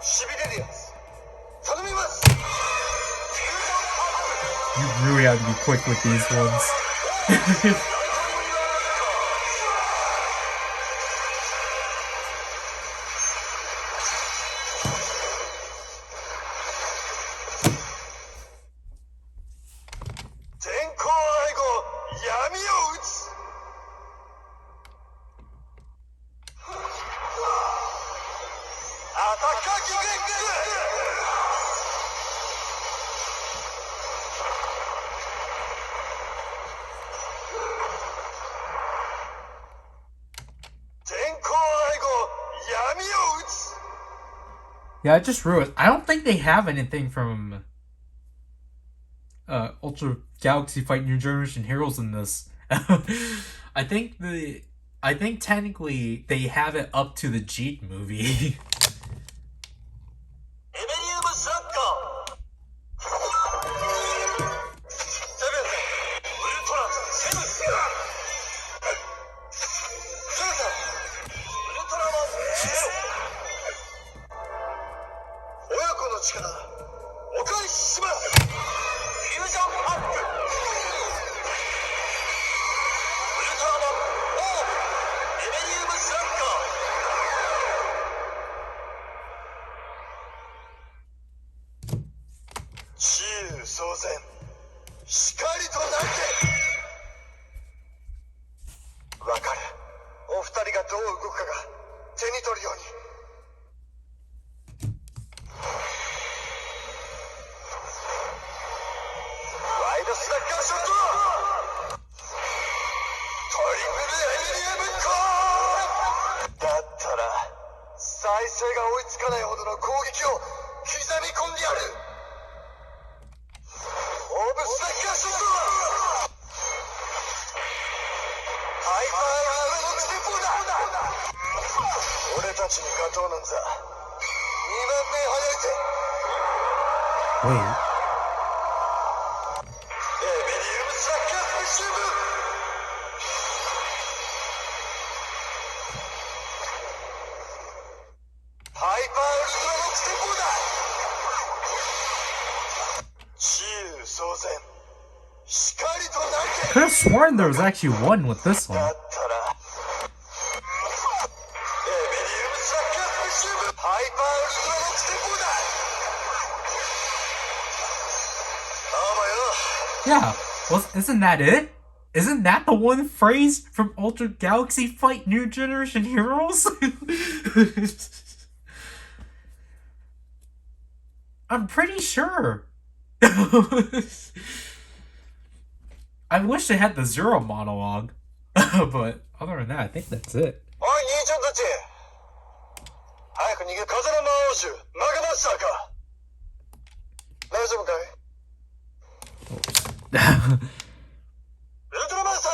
しびれるやつ頼みます You really have to be quick with these ones. 全校愛護闇を打つアタッカーギガ X 全校愛護闇を打つ Yeah, I just realized I don't think they have anything from Ultra Galaxy Fight New Generation Heroes in this. I think technically they have it up to the Jeet movie. エベリウムスラッガーセブンウルトラセブンセブンウルトラマンゼロ親子の力お返ししますフュージョンアップウルトラマンオーブエベリウムスラッガーの攻撃を刻み込んでやる。オーブスラッガーショット。ハイパーウルトラノックテンポだ。俺たちに勝とうなんざ2番目早いぜ。Wait. エベリウムスラッガースペシウム。ハイパーウルトラノックテンポだ。治癒騒然。光とな Could have sworn there was actually one with this だ one. ったらエベリウムスラッガースペシウム。ハイパーウルトラノックテンポだ。ああまよ。 Yeah. Well, isn't that it? Isn't that the one phrase from Ultra Galaxy Fight New Generation Heroes? I'm pretty sure. I wish they had the Zero monologue. But other than that, I think that's it. おい兄ちゃんたち、早く逃げ。風の魔王種マガマスターか。大丈夫かい？ウルトラマンさん。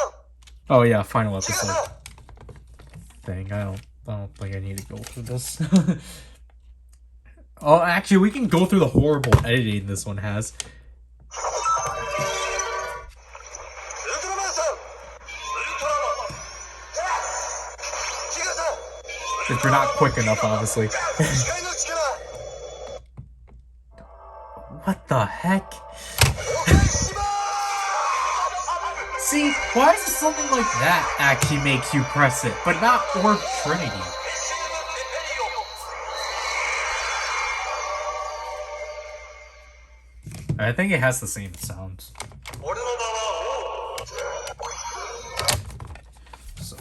Oh yeah, final 違う episode. さ。 Dang, I don't think I need to go through this. Oh, actually, we can go through the horrible editing this one has. ウルトラマンさん。ウルトラマン。違うさ。 If you're not quick enough, obviously. 光の力。 What the heck? お返しまー See, why does something like that actually make you press it, but not Orb Trinity? I think it has the same sounds. す。俺の名は王。 So,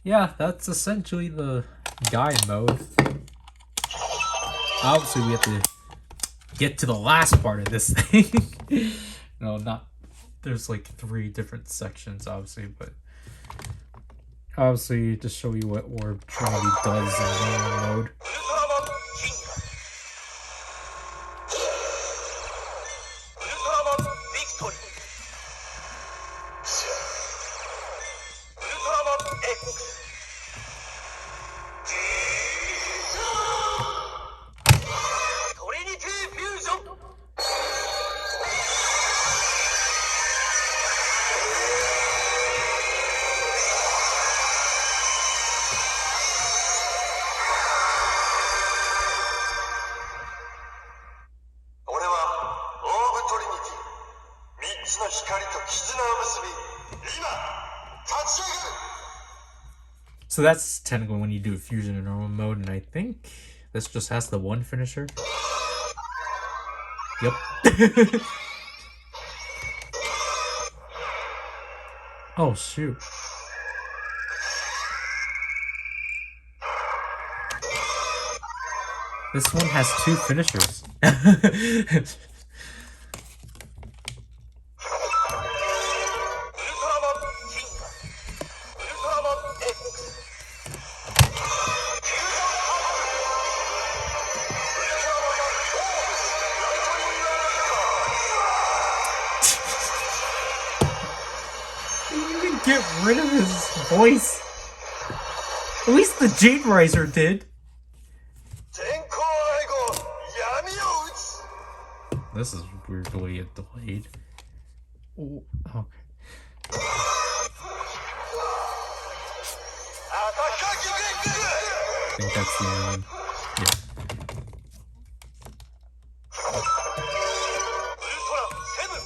yeah, that's essentially the guide mode. Obviously, we have to get to the last part of this thing. No, not. There's like 3 different sections, obviously, but obviously to show you what Orb Trinity does in normal mode. ウルトラマンキング。ウルトラマンビクトリー。ウルトラマン X。トリニティフュージョン。 俺はオーブトリニティ。3つの光と絆を結び、今立ち上がる。 So that's technically when you do fusion in normal mode, and I think this just has the one finisher. Yep. Oh shoot. This one has 2 finishers. ウルトラマンキング。ウルトラマン X。フュージョンアップ。ウルトラマンオーブスライトニングアタッカー。 You can get rid of his voice. At least the Jade Riser did. 天候愛護闇を打つ。 This is weirdly delayed. Oh, okay. アタッカーキング X。 I think that's the only one. Yeah. ウルトラセブン。ウ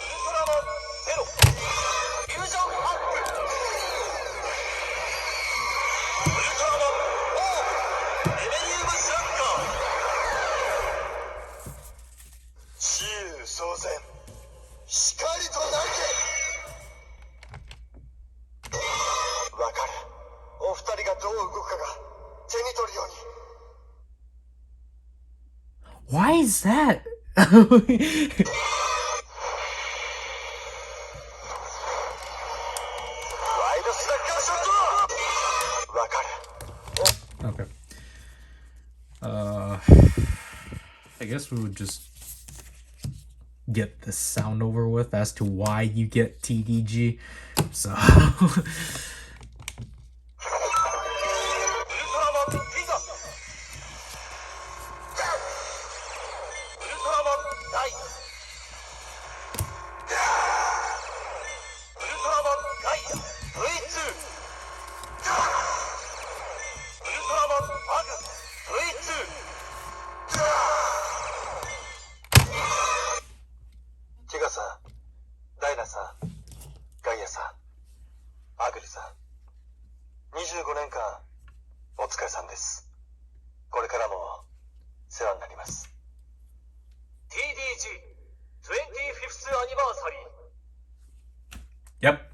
ルトラマンゼロ。フュージョンアップ。ウルトラマンオーブエベリウムスラッガー。治癒騒然。光となけ。わかる。お二人がどう動くかが手に取るように。 Why is that? ライドスラッガーショット。わかる。 Okay. I guess we would just get the sound over with as to why you get TDG. So Yep.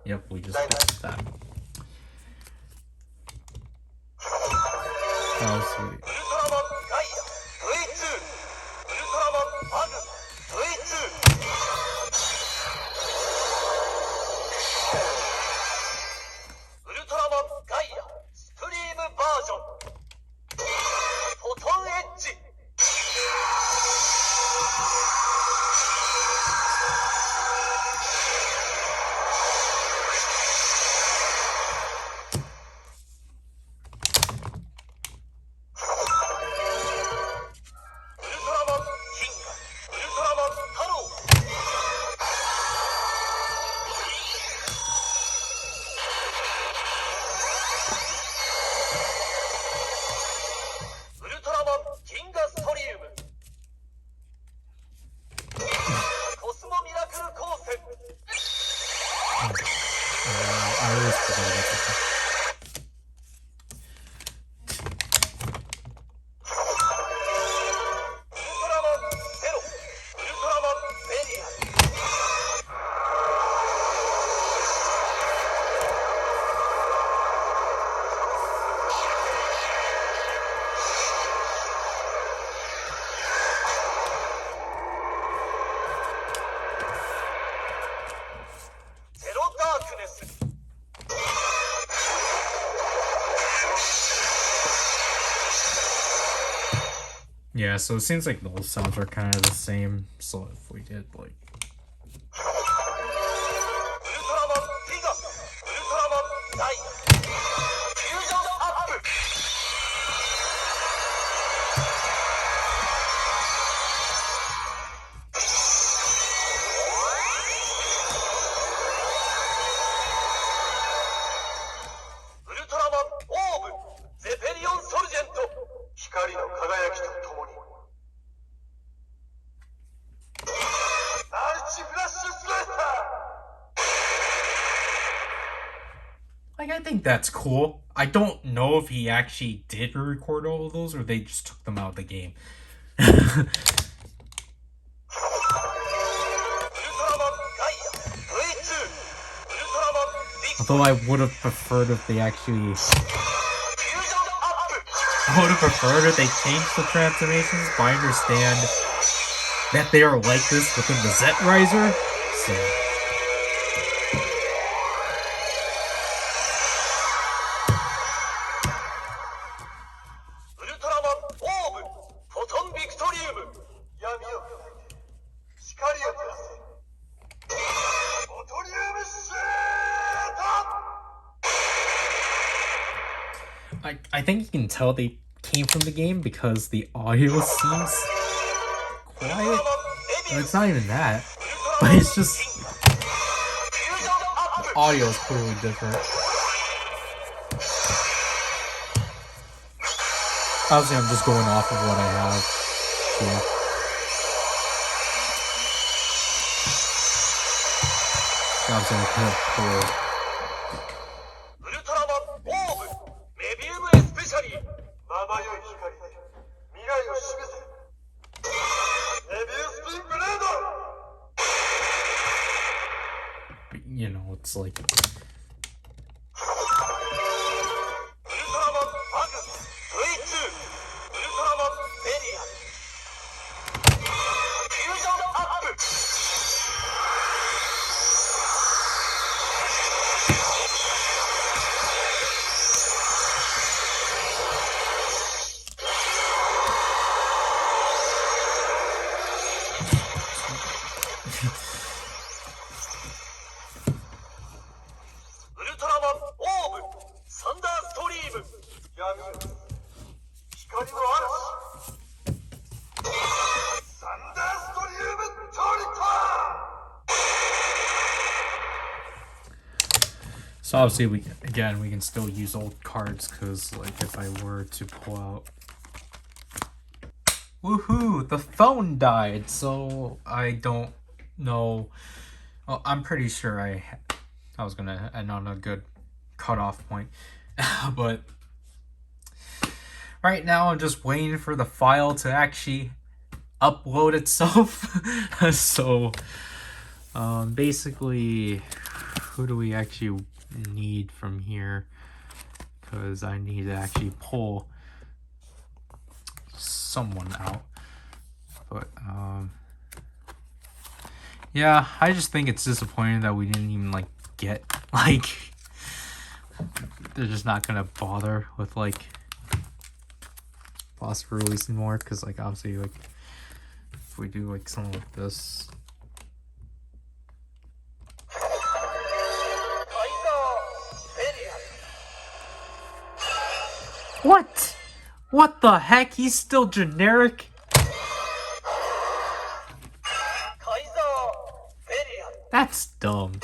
Yep, we just fixed that. Oh, sweet. I always forget about this. Yeah, so it seems like those sounds are kind of the same. So if we did like I think that's cool. I don't know if he actually did record all of those or they just took them out of the game. Although I would have preferred if they actually... I would have preferred if they changed the transformations, but I understand that they are like this within the Z-Riser, so... I think you can tell they came from the game because the audio seems quiet. But it's not even that. But it's just... the audio is clearly different. Obviously, I'm just going off of what I have here. Obviously, I could have pulled. You know, it's like... So obviously we can still use old cards, because like if I were to pull out, woohoo, the phone died, so I don't know. Well, I'm pretty sure I was gonna end on a good cutoff point, but right now I'm just waiting for the file to actually upload itself. So basically, who do we actually need from here? Because I need to actually pull someone out. But yeah, I just think it's disappointing that we didn't even like get like, they're just not gonna bother with like possibly releasing more, because like obviously like if we do like something like this. What? What the heck? He's still generic? That's dumb.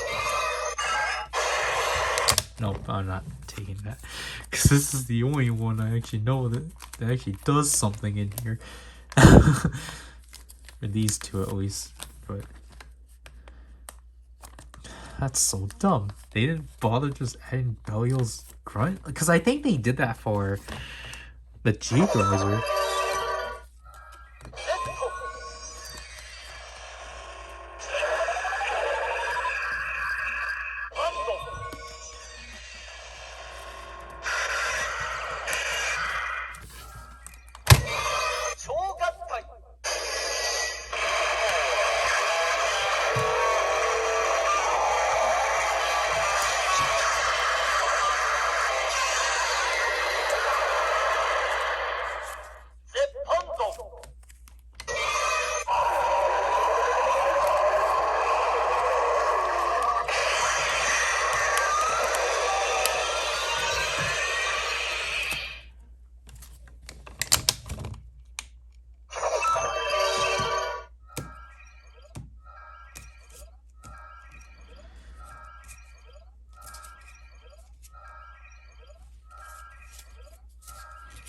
Nope, I'm not taking that. Because this is the only one I actually know that actually does something in here. Or these two at least. But that's so dumb. They didn't bother just adding Belial's grunt? Because I think they did that for the G-Riser.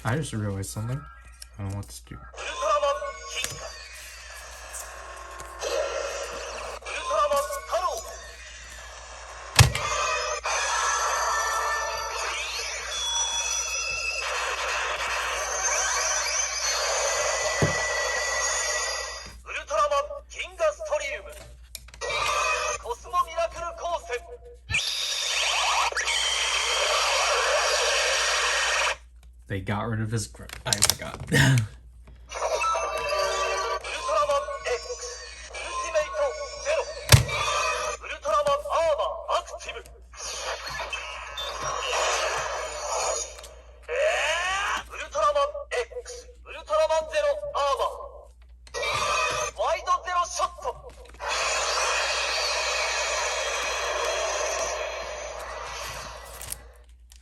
I just realized something. I don't know what to do. They got rid of his grip. I forgot.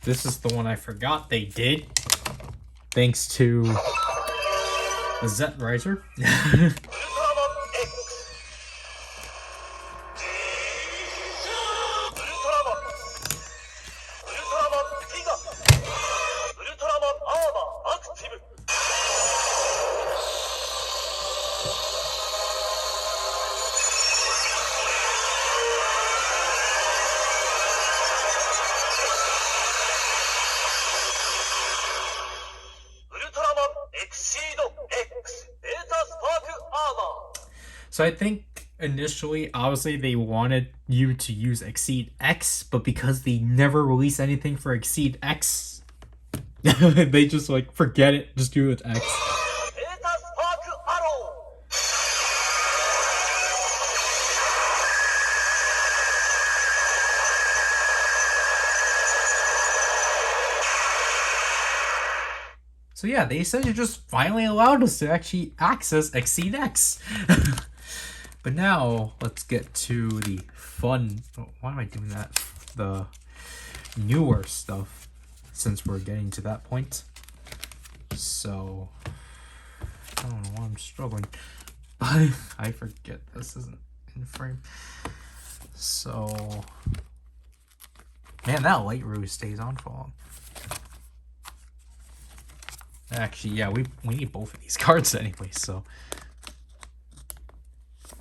This is the one I forgot they did. Thanks to the Z-Riser. So I think initially, obviously, they wanted you to use Exceed X, but because they never released anything for Exceed X, they just like, forget it, just do it with X. So yeah, they said you just finally allowed us to actually access Exceed X. But now let's get to the fun. Why am I doing that? The newer stuff, since we're getting to that point. So I don't know why I'm struggling. I forget this isn't in frame. So man, that light ruse stays on for long. Actually, yeah, we need both of these cards anyway, so.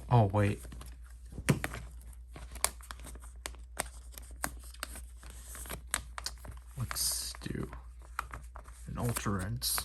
Oh, wait. Let's do an Ultra Rinse.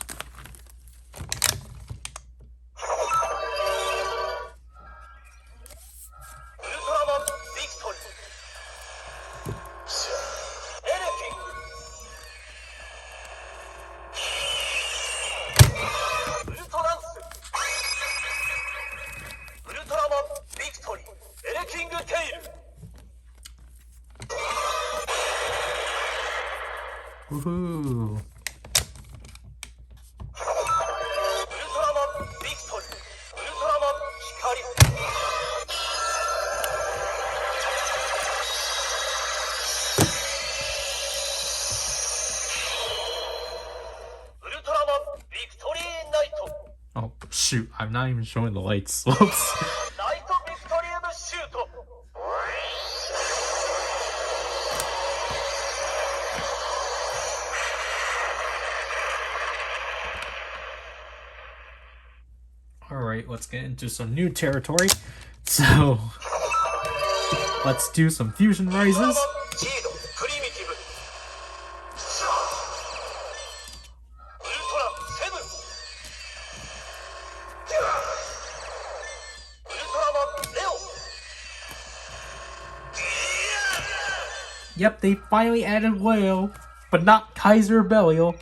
Woohoo! Oh, shoot, I'm not even showing the lights. Whoops. Alright, let's get into some new territory. So, let's do some fusion rises. Yep, they finally added Leo, but not Kaiser Belial.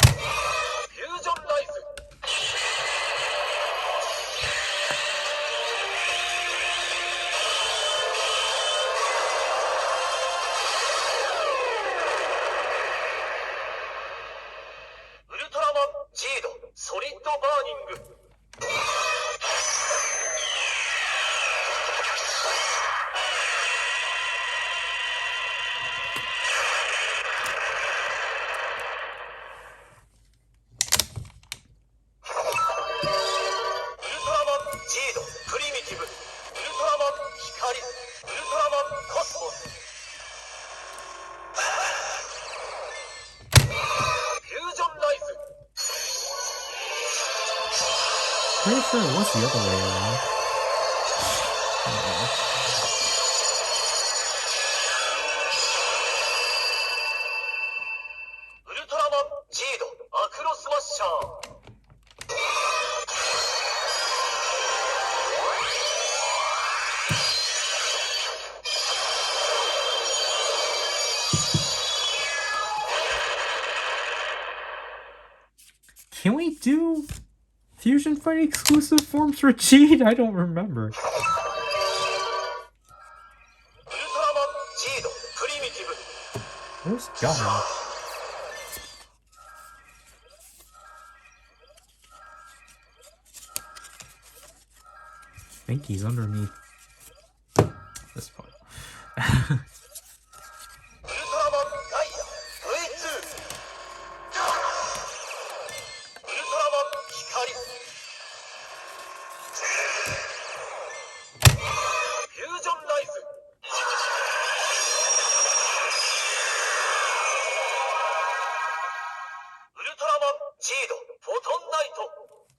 Pretty sure it was the other way around. Can we do Fusion Fight exclusive forms for Cheat? I don't remember. Where's Gunner? I think he's underneath this part.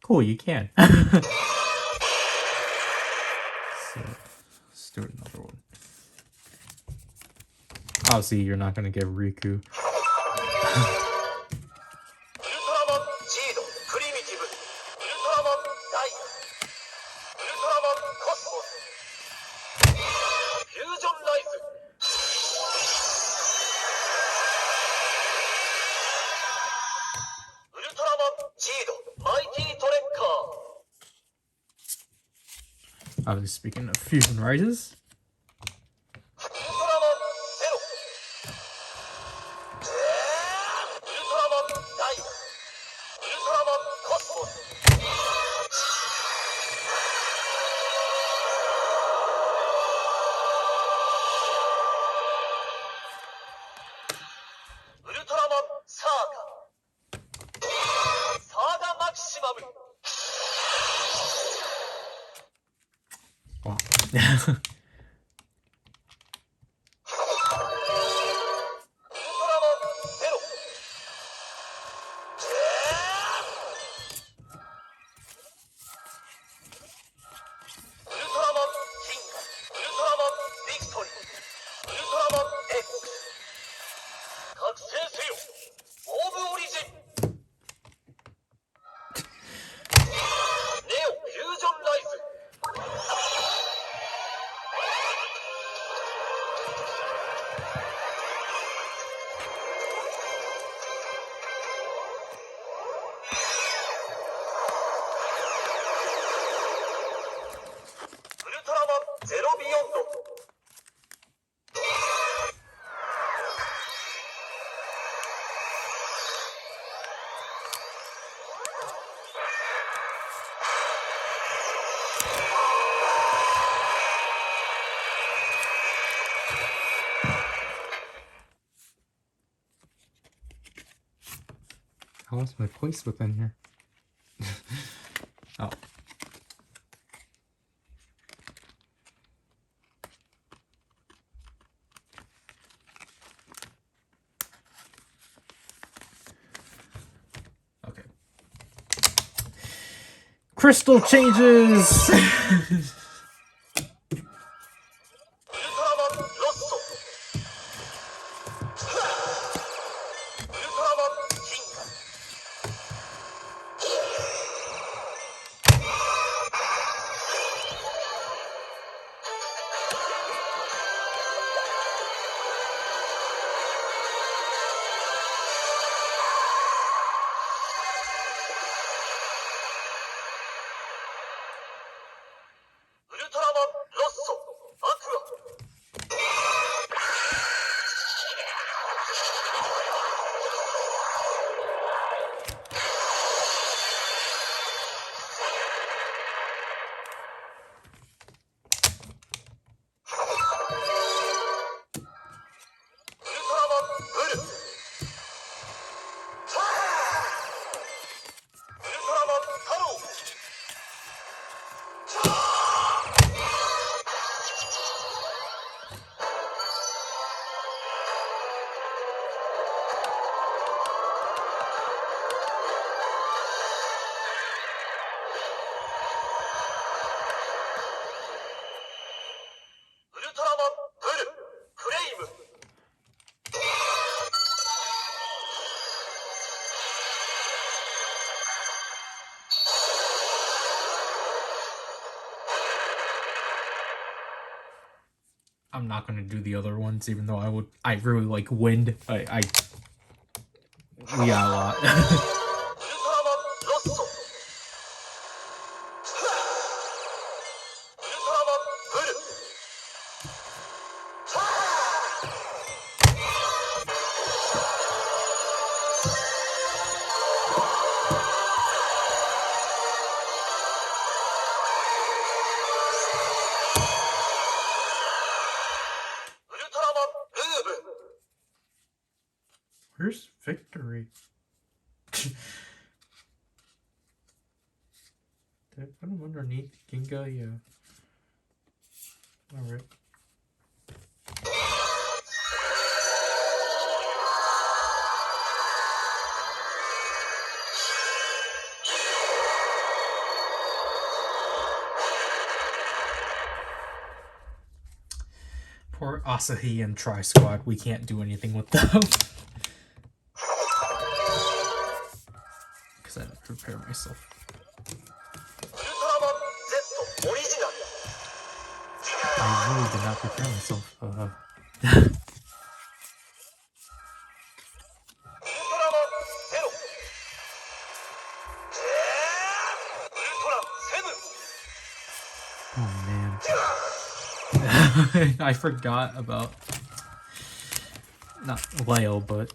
Cool, you can. So, let's do another one. Obviously, you're not gonna get Riku. Obviously, speaking of fusion rises. Wow. 'I lost my place within here. Oh. Okay. Crystal changes! I'm not gonna do the other ones, even though I really like wind. We got a lot. Where's Victory? Did I put him underneath Ginga? Yeah. Alright. Poor Asahi and Tri Squad, we can't do anything with them. Because I had to prepare myself. I really did not prepare myself. Oh man. I forgot about not Leo, but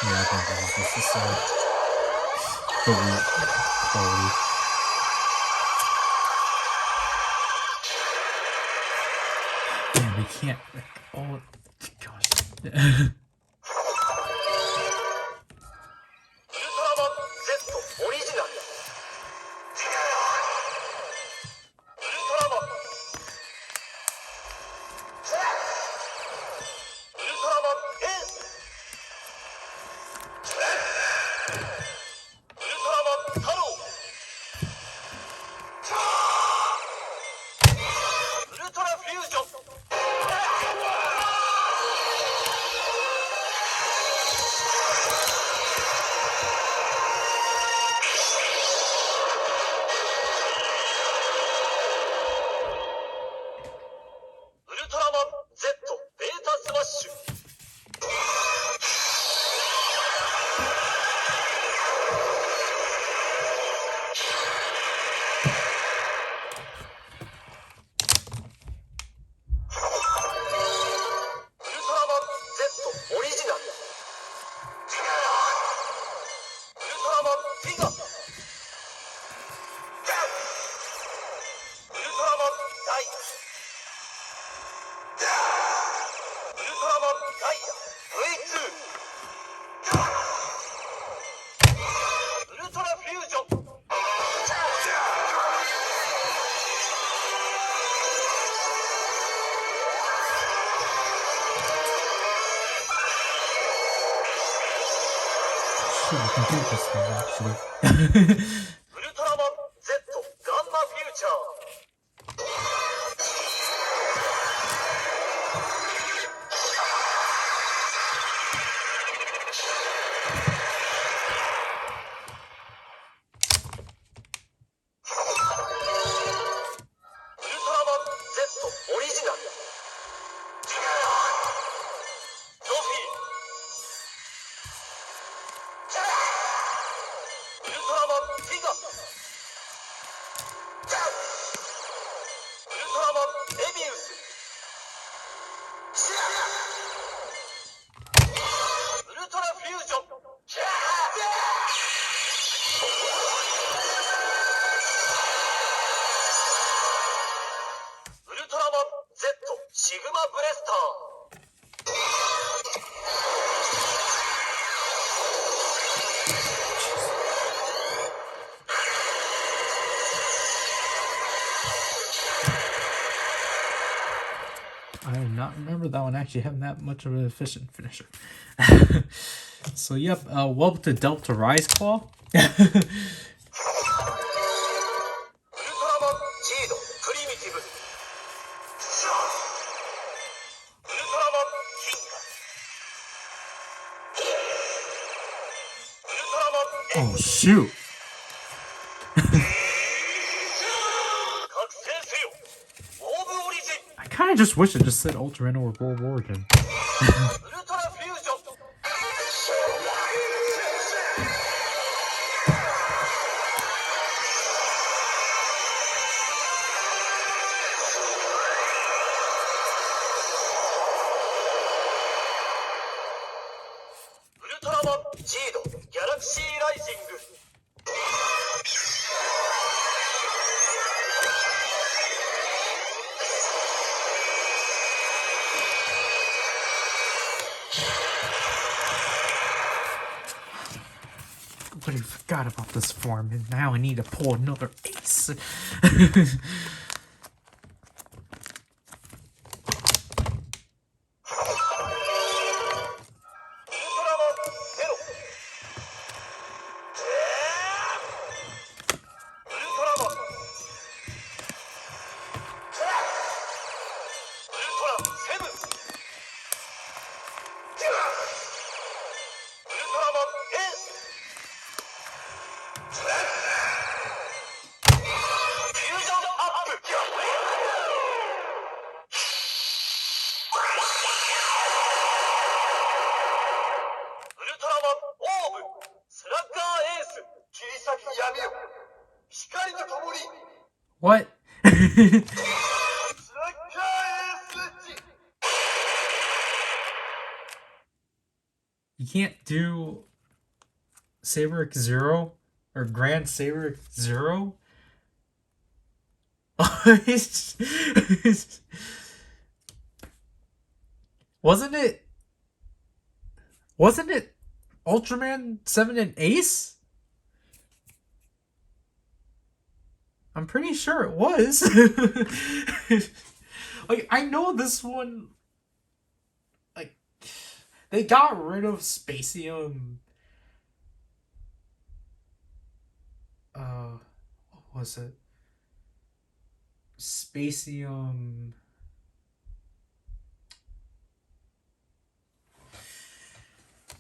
Yeah, I think that was necessary. But quality. Man, we can't. Oh, gosh. ウルトラマン Z オリジナル。ウルトラマン ウルトラマンエース。ウルトラマンタロウ。ウルトラフュージョン。ウルトラマン Z ベータスマッシュ。ウルトラマン Z オリジナル。ウルトラマンティガ。ウルトラマンダイヤ。ウルトラマンダイヤ V2。ウルトラフュージョン。Shoot, we can do this one, actually. ウルトラマン Z ガンマフューチャー。ウルトラマン Z オリジナル。ゾフィー。ウルトラマンティガ。ウルトラマンメビウス。ウルトラフュージョン。ウルトラマン Z シグマブレスター。I do not remember that one actually having that much of an efficient finisher. So, yep, welcome to Delta Rise Claw. ウルトラマンジードプリミティブ。ウルトラマンキンガ。ウルトラマン Oh, shoot. 覚醒せよ。オーブオリジン。 I kind of just wish it just said Ultra Replica or World Origin. ウルトラフュージョン。ウルトラマンジードギャラクシーライジング。Completely forgot about this form, and now I need to pull another ace. 闇よ、光とともに。 What? スラッガーエースエッジ。You can't do Saber Zero or Grand Saber Zero. Wasn't it? Wasn't it Ultraman 7 and Ace? I'm pretty sure it was. Like, I know this one. Like, they got rid of Spacium. What was it? Spacium.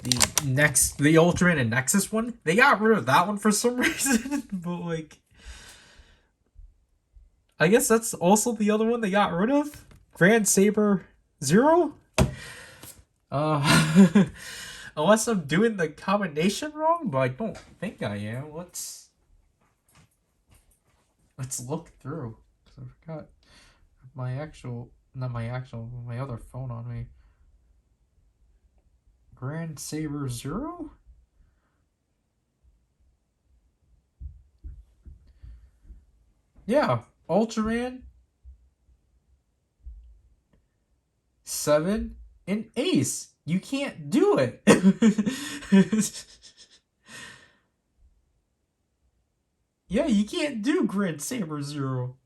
The Ultraman and Nexus one. They got rid of that one for some reason. But like, I guess that's also the other one they got rid of. Grand Saber Zero. Unless I'm doing the combination wrong, but I don't think I am. Let's look through. I forgot my other phone on me. Grand Saber Zero? Yeah, Ultraman 7 and Ace. You can't do it. Yeah, you can't do Grand Saber Zero.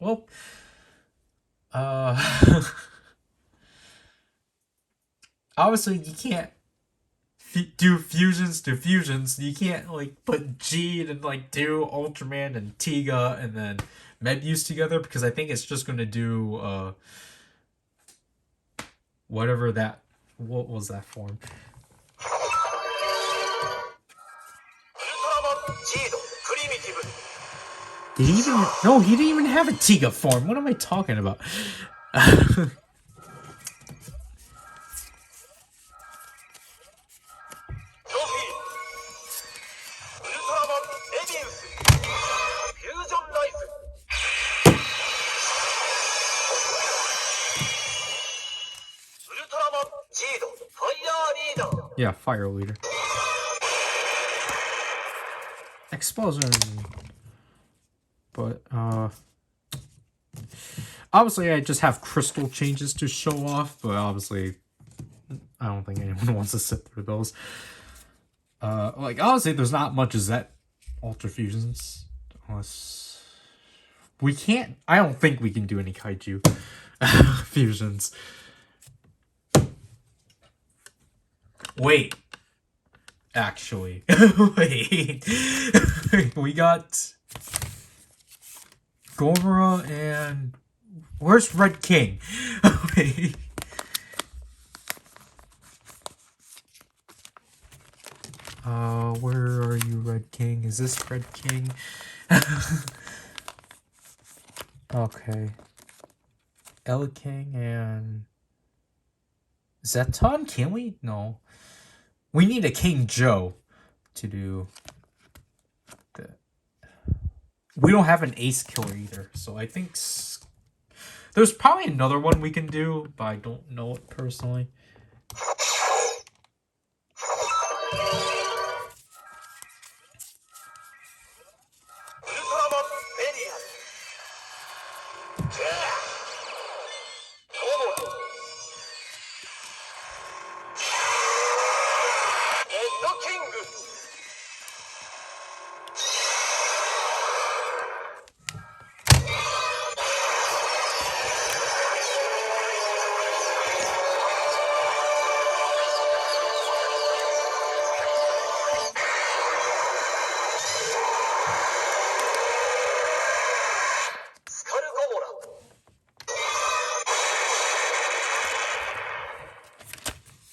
Well, obviously you can't do fusions to fusions. You can't like put G and like do Ultraman and Tiga and then Mebius together, because I think it's just gonna do whatever that, what was that form? Did he even? No, he didn't even have a Tiga form. What am I talking about? Yeah, Fire Leader. Explosion. But, obviously I just have crystal changes to show off, but obviously I don't think anyone wants to sit through those. Like, honestly, there's not much Z Ultra Fusions. Unless... We can't... I don't think we can do any Kaiju fusions. Wait. Actually. Wait. We got... Gomora and... Where's Red King? Wait. Where are you, Red King? Is this Red King? Okay. El King and... Zeton? Can we? No. We need a King Joe to do... We don't have an Ace Killer either, so I think... There's probably another one we can do, but I don't know it personally.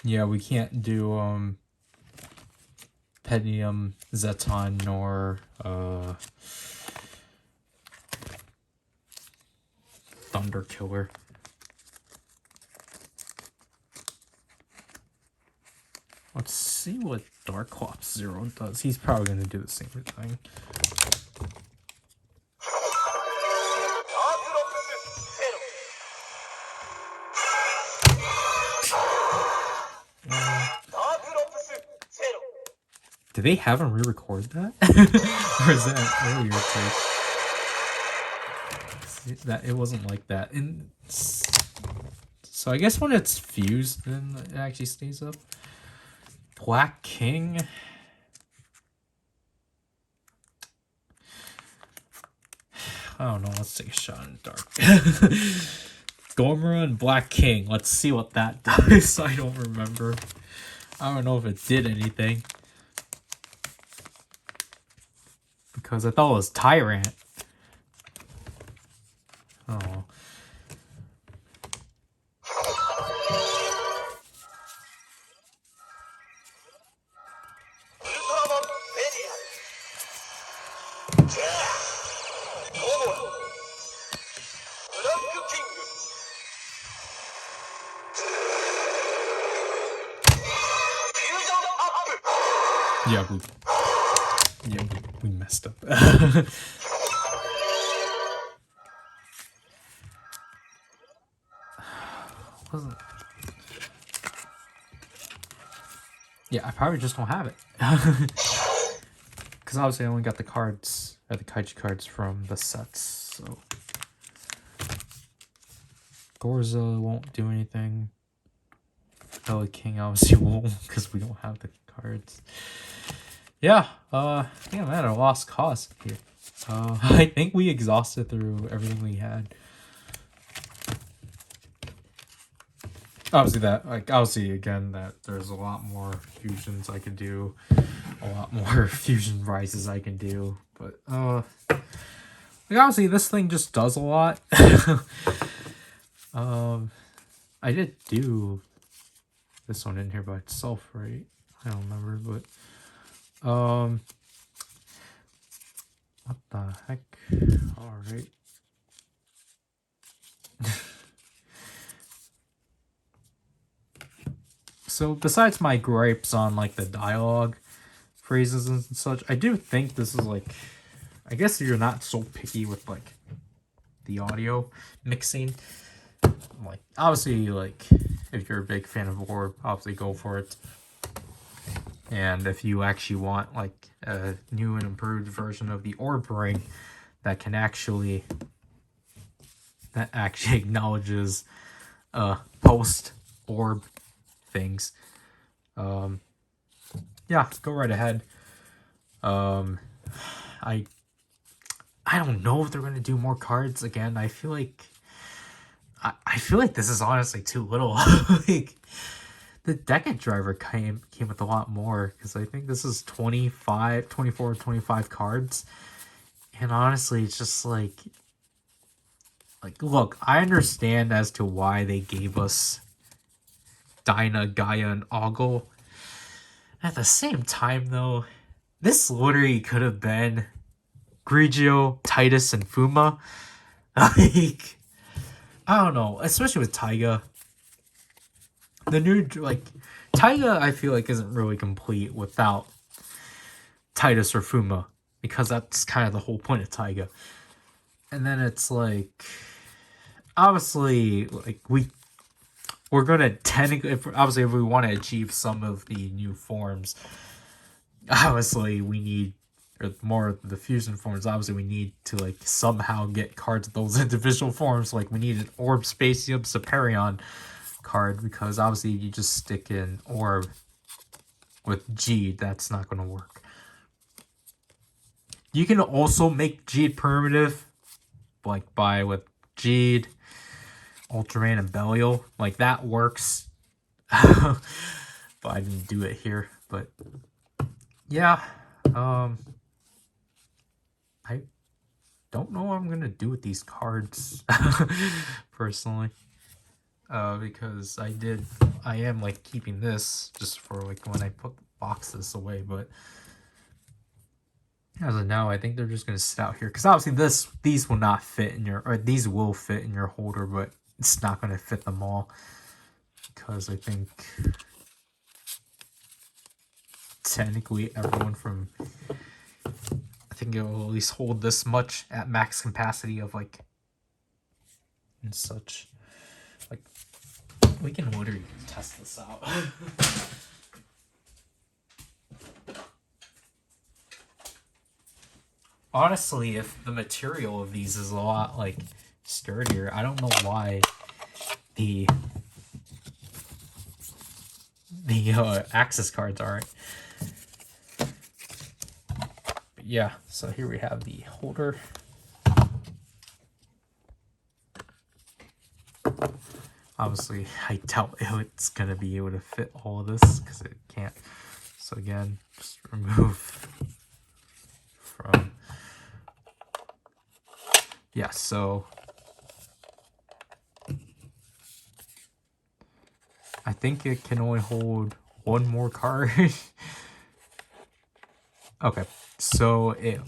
Yeah, we can't do Pentium, Zeton, nor Thunder Killer. Let's see what Darklops Zero does. He's probably gonna do the same thing. Did they have him re-record that? Or is that earlier take? That it wasn't like that. And so I guess when it's fused, then it actually stays up. Black King. I don't know. Let's take a shot in the dark. Gormara and Black King. Let's see what that does. I don't remember. I don't know if it did anything. Because I thought it was Tyrant. Oh. Yeah, we messed up. Yeah, I probably just don't have it. Because obviously I only got the cards, or the Kaiji cards from the sets, so. Gorza won't do anything. Bella King obviously won't, because we don't have the cards. Yeah, I think I'm at a lost cause here. I think we exhausted through everything we had. Obviously again that there's a lot more fusions I can do, a lot more fusion rises I can do, but obviously this thing just does a lot. I did do this one in here by itself, right? I don't remember, but what the heck? All right. So besides my gripes on like the dialogue phrases and such, I do think this is like, I guess you're not so picky with like the audio mixing. Like obviously, like if you're a big fan of Orb, obviously go for it. And if you actually want like a new and improved version of the Orb ring that actually acknowledges post Orb things, yeah, go right ahead. I don't know if they're gonna do more cards again. I feel like this is honestly too little. Like the Decade Driver came with a lot more, because I think this is 24 or 25 cards, and honestly it's just like look, I understand as to why they gave us Dinah, Gaia, and Ogle. At the same time though, this literally could have been Grigio, Titus, and Fuma. Like I don't know, especially with Taiga. The new, like, Taiga, I feel like isn't really complete without Titus or Fuma, because that's kind of the whole point of Taiga. And then it's like, obviously, like we're gonna technically, if we want to achieve some of the new forms, obviously we need, or more of the fusion forms, obviously we need to like somehow get cards of those individual forms. Like we need an Orb Spacium Superion card, because obviously if you just stick in Orb with G, that's not going to work. You can also make Geed primitive, like with Geed, Ultraman, and Belial. Like that works. But I didn't do it here. But yeah, I don't know what I'm gonna do with these cards personally. Because I am like keeping this just for like when I put boxes away, but as of now I think they're just gonna sit out here, because obviously these will not fit in your, or these will fit in your holder, but it's not gonna fit them all, because I think technically everyone from, I think it will at least hold this much at max capacity of like and such. Like we can literally test this out. Honestly, if the material of these is a lot like sturdier, I don't know why the access cards aren't. But yeah, so here we have the holder. Obviously, I doubt it's gonna be able to fit all of this because it can't. So again, just remove from. Yeah, so I think it can only hold one more card. Okay, so you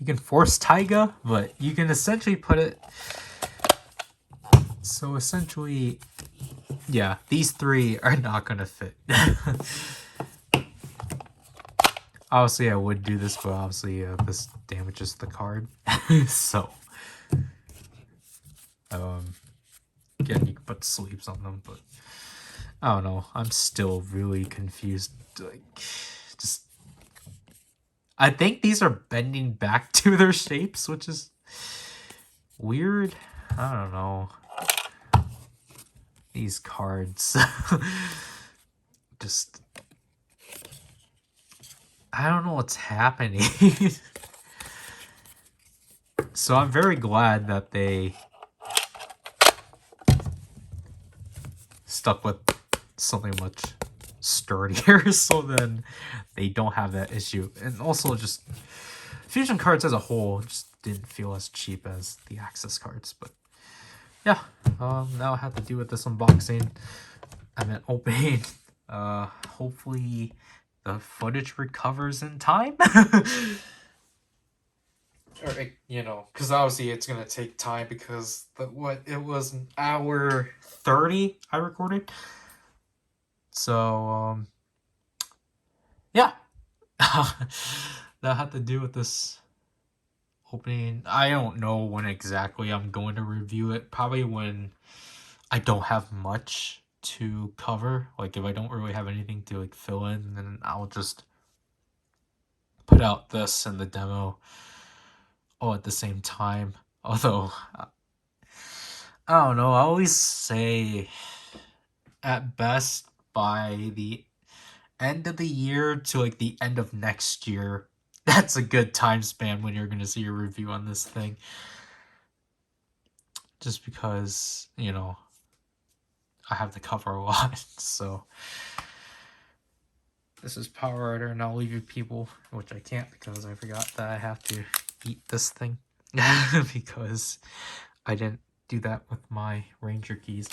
can force Taiga, but you can essentially put it. So essentially, yeah, these three are not gonna fit. Obviously, I would do this, but obviously this damages the card. So, again, you can put sleeves on them, but I don't know. I'm still really confused. Like, just I think these are bending back to their shapes, which is weird. I don't know. These cards. Just I don't know what's happening. So I'm very glad that they stuck with something much sturdier so then they don't have that issue. And also just fusion cards as a whole just didn't feel as cheap as the access cards. But yeah, now I have to do with this unboxing. I meant opening. Hopefully the footage recovers in time. Or, you know, because obviously it's gonna take time because it was an hour 30 I recorded. So yeah. That had to do with this opening. I don't know when exactly I'm going to review it. Probably when I don't have much to cover. Like if I don't really have anything to like fill in, then I'll just put out this and the demo all at the same time. Although I don't know, I always say at best by the end of the year to like the end of next year. That's a good time span when you're going to see a review on this thing. Just because, you know, I have to cover a lot. So this is PowerRider, and I'll leave you people, which I can't because I forgot that I have to eat this thing. Because I didn't do that with my Ranger keys.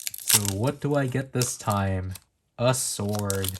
So what do I get this time? A sword.